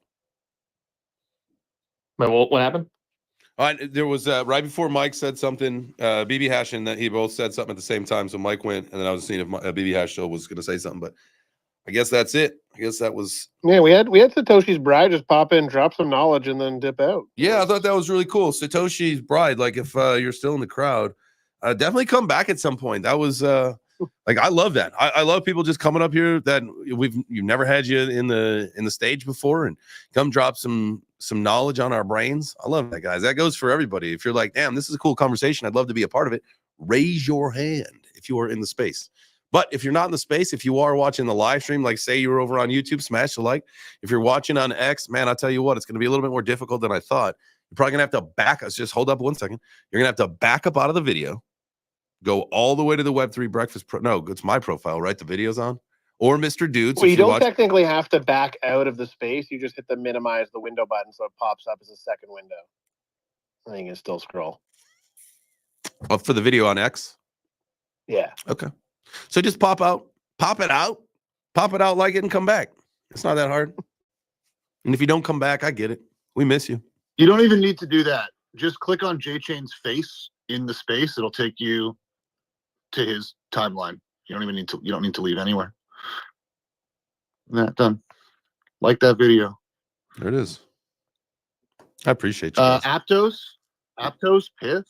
Wait, what happened? There was right before Mike said something, BB Hash and that he both said something at the same time. So Mike went, and then I was seeing if BB Hash still was going to say something, but I guess that's it. I guess that was. Yeah, we had Satoshi's bride just pop in, drop some knowledge, and then dip out. Yeah, I thought that was really cool. Satoshi's bride. Like, if you're still in the crowd, definitely come back at some point. That was like, I love that. I love people just coming up here that you've never had you in the stage before, and come drop some knowledge on our brains. I love that, guys. That goes for everybody. If you're like, damn, this is a cool conversation, I'd love to be a part of it, raise your hand if you are in the space. But if you're not in the space, if you are watching the live stream, like say you're over on YouTube, smash the like. If you're watching on X, man, I'll tell you what, it's going to be a little bit more difficult than I thought. You're probably going to have to back us. Just hold up 1 second. You're going to have to back up out of the video, go all the way to the Web3 Breakfast. No, it's my profile, right? The video's on. Or Mr. Dudes. Well, you don't technically have to back out of the space. You just hit the minimize the window button so it pops up as a second window. I think you can still scroll. Oh, for the video on X? Yeah. Okay. So just pop it out, like it, and come back. It's not that hard. And if you don't come back, I get it. We miss you. You don't even need to do that. Just click on J-Chain's face in the space. It'll take you to his timeline. You don't need to leave anywhere. That done. Like that video. There it is. I appreciate you. Aptos, Pith.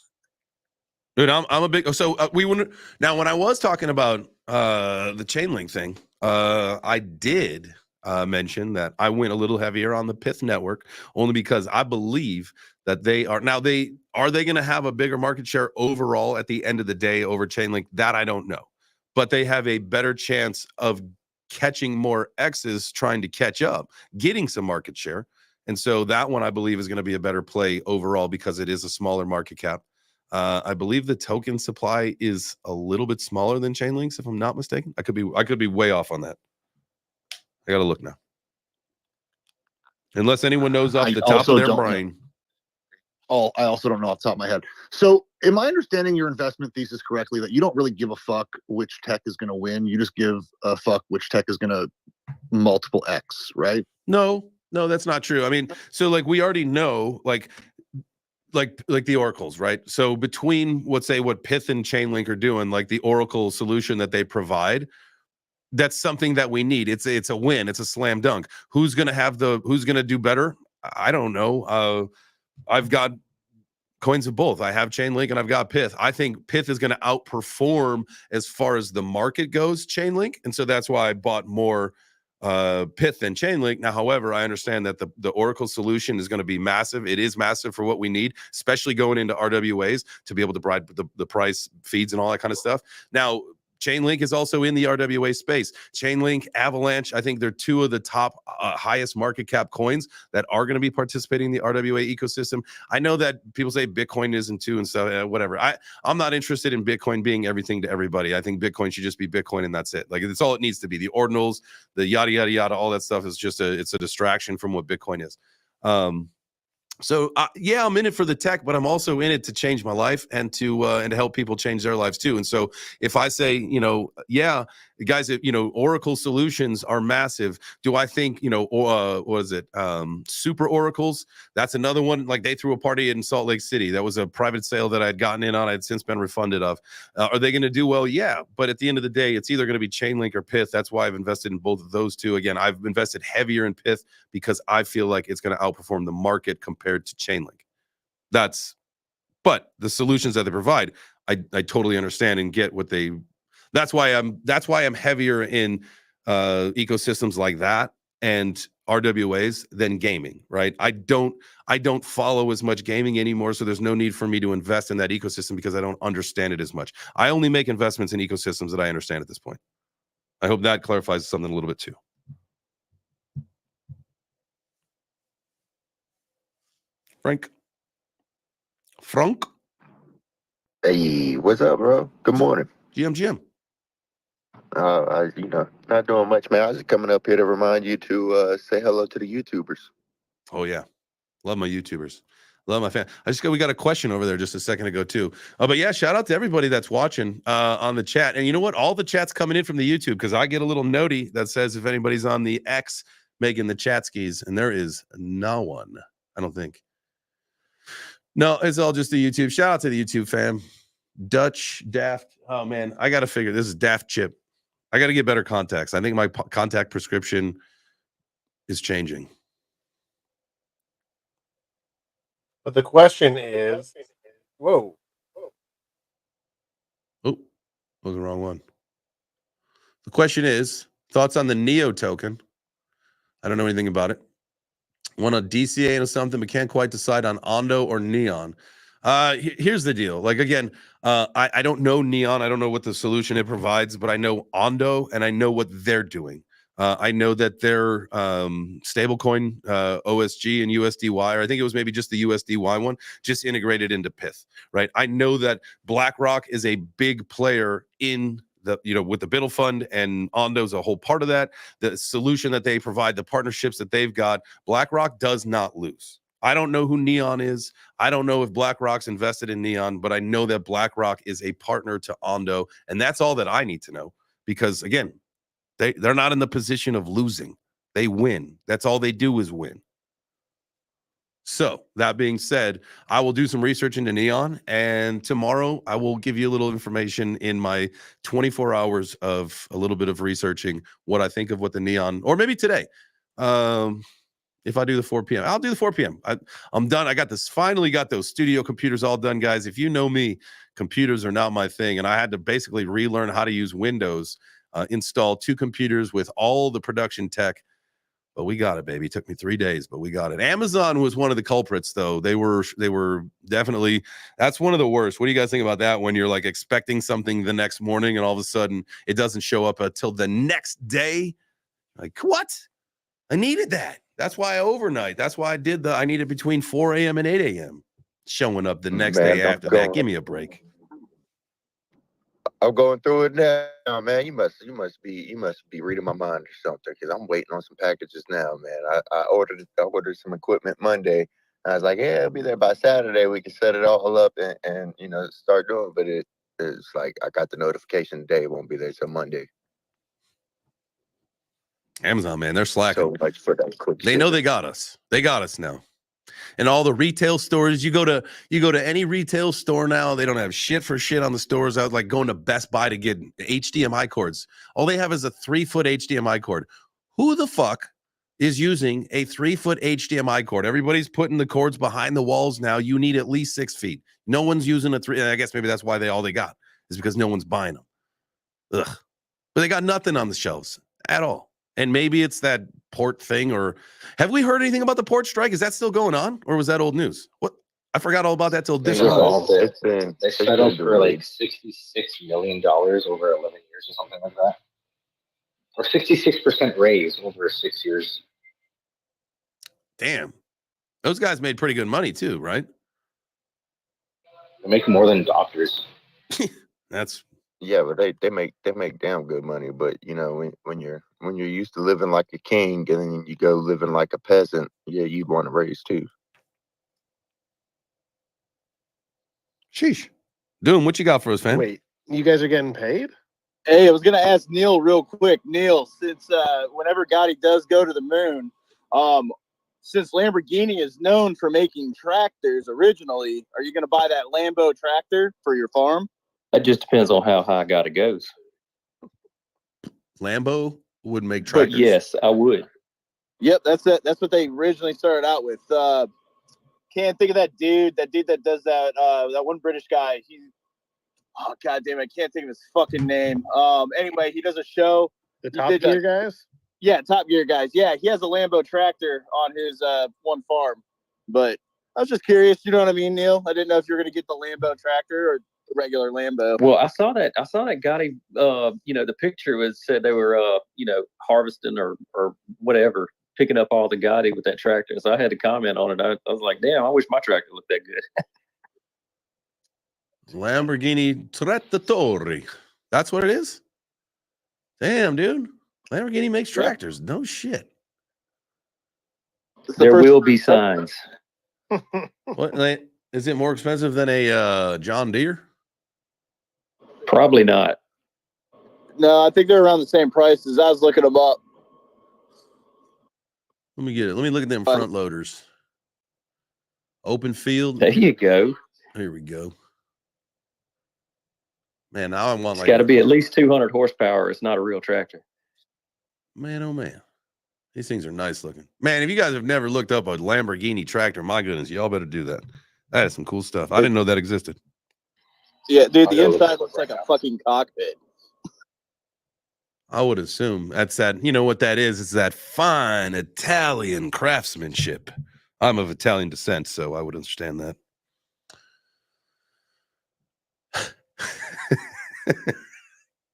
Dude, I'm a big. So we wouldn't. Now, when I was talking about the Chainlink thing, I did mention that I went a little heavier on the Pith network, only because I believe that they are going to have a bigger market share overall at the end of the day over Chainlink? That I don't know, but they have a better chance of catching more X's trying to catch up, getting some market share, and so that one I believe is going to be a better play overall because it is a smaller market cap. I believe the token supply is a little bit smaller than Chainlink's, if I'm not mistaken. I could be way off on that. I gotta look now. Unless anyone knows off the top of their brain. Oh, I also don't know off the top of my head. So am I understanding your investment thesis correctly that you don't really give a fuck which tech is going to win? You just give a fuck which tech is going to multiple X, right? No, that's not true. I mean, so like we already know, like the oracles, right? So between what Pith and Chainlink are doing, like the oracle solution that they provide, that's something that we need. It's a win. It's a slam dunk. Who's going to do better? I don't know. I've got coins of both. I have Chainlink and I've got Pith. I think Pith is going to outperform as far as the market goes Chainlink, and so that's why I bought more Pith than Chainlink. Now, however, I understand that the Oracle solution is going to be massive. It is massive for what we need, especially going into RWAs to be able to provide the price feeds and all that kind of stuff. Now, Chainlink is also in the RWA space. Chainlink, Avalanche, I think they're two of the top highest market cap coins that are going to be participating in the RWA ecosystem. I know that people say Bitcoin isn't too, and so whatever. I'm not interested in Bitcoin being everything to everybody. I think Bitcoin should just be Bitcoin and that's it. Like, it's all it needs to be. The ordinals, the yada yada yada, all that stuff is just it's a distraction from what Bitcoin is. So yeah, I'm in it for the tech, but I'm also in it to change my life and to help people change their lives too. And so if I say, yeah, guys, Oracle solutions are massive. Do I think, what is it? Super Oracles? That's another one. Like, they threw a party in Salt Lake City. That was a private sale that I had gotten in on. I had since been refunded of. Are they going to do well? Yeah. But at the end of the day, it's either going to be Chainlink or Pith. That's why I've invested in both of those two. Again, I've invested heavier in Pith because I feel like it's going to outperform the market compared to Chainlink. But the solutions that they provide, I totally understand and get what they. That's why I'm heavier in ecosystems like that and RWAs than gaming, right? I don't follow as much gaming anymore, so there's no need for me to invest in that ecosystem because I don't understand it as much. I only make investments in ecosystems that I understand at this point. I hope that clarifies something a little bit too. Frank. Hey, what's up, bro? Good morning. GM. Not doing much, man. I was just coming up here to remind you to say hello to the YouTubers. Oh yeah, love my YouTubers. Love my fan. We got a question over there just a second ago too. But yeah, shout out to everybody that's watching on the chat. And you know what? All the chat's coming in from the YouTube because I get a little notey that says if anybody's on the X making the chat skis, and there is no one, I don't think. No, it's all just the YouTube. Shout out to the YouTube fam. Dutch, Daft. Oh man, I got to figure this is Daft Chip. I got to get better contacts. I think my contact prescription is changing. But the question is, whoa. Oh, was the wrong one. The question is, thoughts on the Neo token? I don't know anything about it. Want to DCA into something, but can't quite decide on Ondo or Neon. Here's the deal. Like, again, I don't know Neon. I don't know what the solution it provides, but I know Ondo and I know what they're doing. I know that their stablecoin OSG and USDY, or I think it was maybe just the USDY one, just integrated into Pyth, right? I know that BlackRock is a big player in the, with the Biddle Fund, and Ondo's a whole part of that. The solution that they provide, the partnerships that they've got, BlackRock does not lose. I don't know who Neon is. I don't know if BlackRock's invested in Neon, but I know that BlackRock is a partner to Ondo, and that's all that I need to know. Because again, they're not in the position of losing. They win. That's all they do is win. So that being said, I will do some research into Neon, and tomorrow I will give you a little information in my 24 hours of a little bit of researching what I think of what the Neon, or maybe today. If I do the 4 p.m., I'll do the 4 p.m. I'm done. I got this. Finally got those studio computers all done, guys. If you know me, computers are not my thing, and I had to basically relearn how to use Windows. Install 2 computers with all the production tech, but we got it, baby. It took me 3 days, but we got it. Amazon was one of the culprits, though. They were definitely, that's one of the worst. What do you guys think about that when you're like expecting something the next morning and all of a sudden it doesn't show up until the next day? Like, what? I needed that. That's why I overnight. That's why I needed between 4 a.m. and 8 a.m. showing up the next day after that. Give me a break. I'm going through it now, man. You must be reading my mind or something, because I'm waiting on some packages now, man. I ordered some equipment Monday. I was like, yeah, it'll be there by Saturday. We can set it all up and start doing. But it's like I got the notification today. It won't be there till Monday. Amazon, man, they're slacking. So much for that quick. They know they got us. They got us now. And all the retail stores, you go to any retail store now, they don't have shit for shit on the stores. I was like going to Best Buy to get HDMI cords. All they have is a 3-foot HDMI cord. Who the fuck is using a 3-foot HDMI cord? Everybody's putting the cords behind the walls now. You need at least 6 feet. No one's using a 3. I guess maybe that's why all they got is because no one's buying them. Ugh. But they got nothing on the shelves at all. And maybe it's that port thing, or have we heard anything about the port strike? Is that still going on, or was that old news? What? I forgot all about that till this They month. settled for like $66 million over 11 years or something like that. Or 66% raise over 6 years. Damn. Those guys made pretty good money too, right? They make more than doctors. That's Yeah, but they make damn good money. But when you're used to living like a king and then you go living like a peasant, yeah, you'd want to raise too. sheesh. Doom, what you got for us, fam? Wait, you guys are getting paid? Hey, I was gonna ask Neil real quick. Neil, since whenever Gotti does go to the moon, since Lamborghini is known for making tractors originally, are you gonna buy that Lambo tractor for your farm? That just depends on how high God it goes. Lambo would make tractors. But yes, I would. Yep, that's it. That's what they originally started out with. Can't think of that dude. That dude that does that. That one British guy. Oh god damn it, I can't think of his fucking name. Anyway, he does a show. The Top Gear guys? Yeah, Top Gear guys. Yeah, he has a Lambo tractor on his one farm. But I was just curious, you know what I mean, Neil? I didn't know if you were gonna get the Lambo tractor or the regular Lambo. Well, I saw that Gotti, the picture said they were harvesting or whatever, picking up all the Gotti with that tractor. So I had to comment on it. I was like, damn, I wish my tractor looked that good. Lamborghini Trattori. That's what it is? Damn, dude. Lamborghini makes tractors. No shit. There will be signs. What? Like, is it more expensive than a John Deere? Probably not. No, I think they're around the same prices. I was looking them up. Let me get it. Let me look at them front loaders. Open field. There you go. Here we go. Man, now I want It's got to be at least 200 horsepower. It's not a real tractor. Man, oh man. These things are nice looking. Man, if you guys have never looked up a Lamborghini tractor, my goodness, y'all better do that. That is some cool stuff. I didn't know that existed. Yeah, dude, the inside looks like a fucking cockpit. I would assume that's that. You know what that is? It's that fine Italian craftsmanship. I'm of Italian descent, so I would understand that.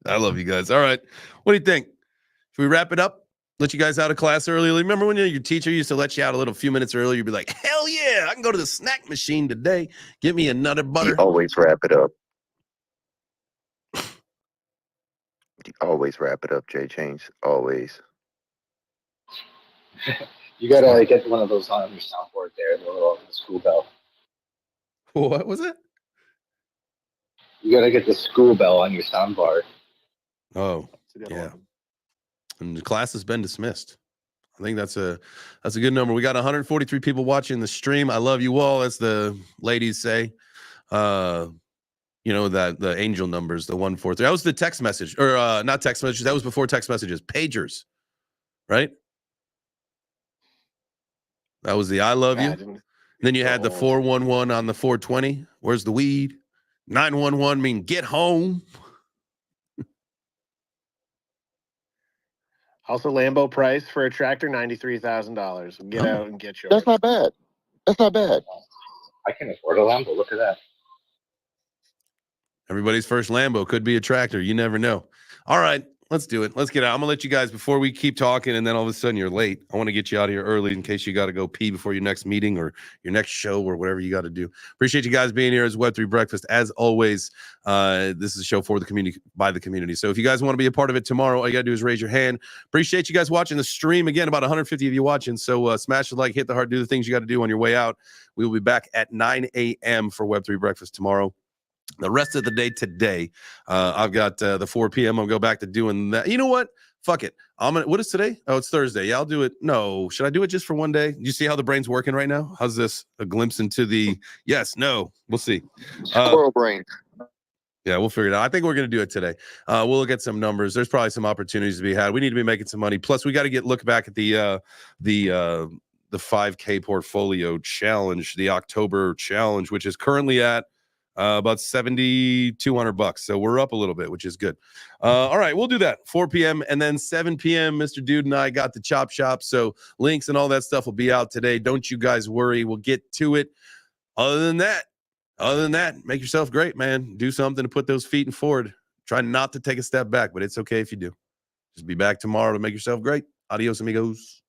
I love you guys. All right. What do you think? Should we wrap it up? Let you guys out of class early? Remember when your teacher used to let you out a few minutes early? You'd be like, hell yeah, I can go to the snack machine today. Give me another butter. You always wrap it up. You always wrap it up, Jay Chains. Always. You gotta get one of those on your soundboard there, the little school bell. What was it? You gotta get the school bell on your soundbar. Oh, yeah. And the class has been dismissed. I think that's a good number. We got 143 people watching the stream. I love you all, as the ladies say. You know, that the angel numbers, the 143. That was the text message, or not text messages. That was before text messages. Pagers, right? That was the I love you. Then you had the 411 on the 420. Where's the weed? 911 mean get home. Also, Lambo price for a tractor, $93,000. Get out and get yours. That's not bad. That's not bad. I can afford a Lambo. Look at that. Everybody's first Lambo could be a tractor. You never know. All right, let's do it. Let's get out. I'm going to let you guys, before we keep talking and then all of a sudden you're late, I want to get you out of here early in case you got to go pee before your next meeting or your next show or whatever you got to do. Appreciate you guys being here as Web3 Breakfast. As always, this is a show for the community, by the community. So if you guys want to be a part of it tomorrow, all you got to do is raise your hand. Appreciate you guys watching the stream. Again, about 150 of you watching. So smash the like, hit the heart, do the things you got to do on your way out. We will be back at 9 a.m. for Web3 Breakfast tomorrow. The rest of the day today, I've got the 4 p.m. I'll go back to doing that. You know what? Fuck it. What is today? Oh, it's Thursday. Yeah, I'll do it. No, should I do it just for one day? Do you see how the brain's working right now? How's this? A glimpse into the yes, no. We'll see. Squirrel brain. Yeah, we'll figure it out. I think we're going to do it today. We'll look at some numbers. There's probably some opportunities to be had. We need to be making some money. Plus, we got to look back at the 5K portfolio challenge, the October challenge, which is currently at about $7,200. So we're up a little bit, which is good. All right, we'll do that 4 p.m. and then 7 p.m. Mr. Dude and I got the chop shop. So links and all that stuff will be out today. Don't you guys worry. We'll get to it. Other than that, make yourself great, man. Do something to put those feet forward. Try not to take a step back, but it's okay if you do. Just be back tomorrow to make yourself great. Adios, amigos.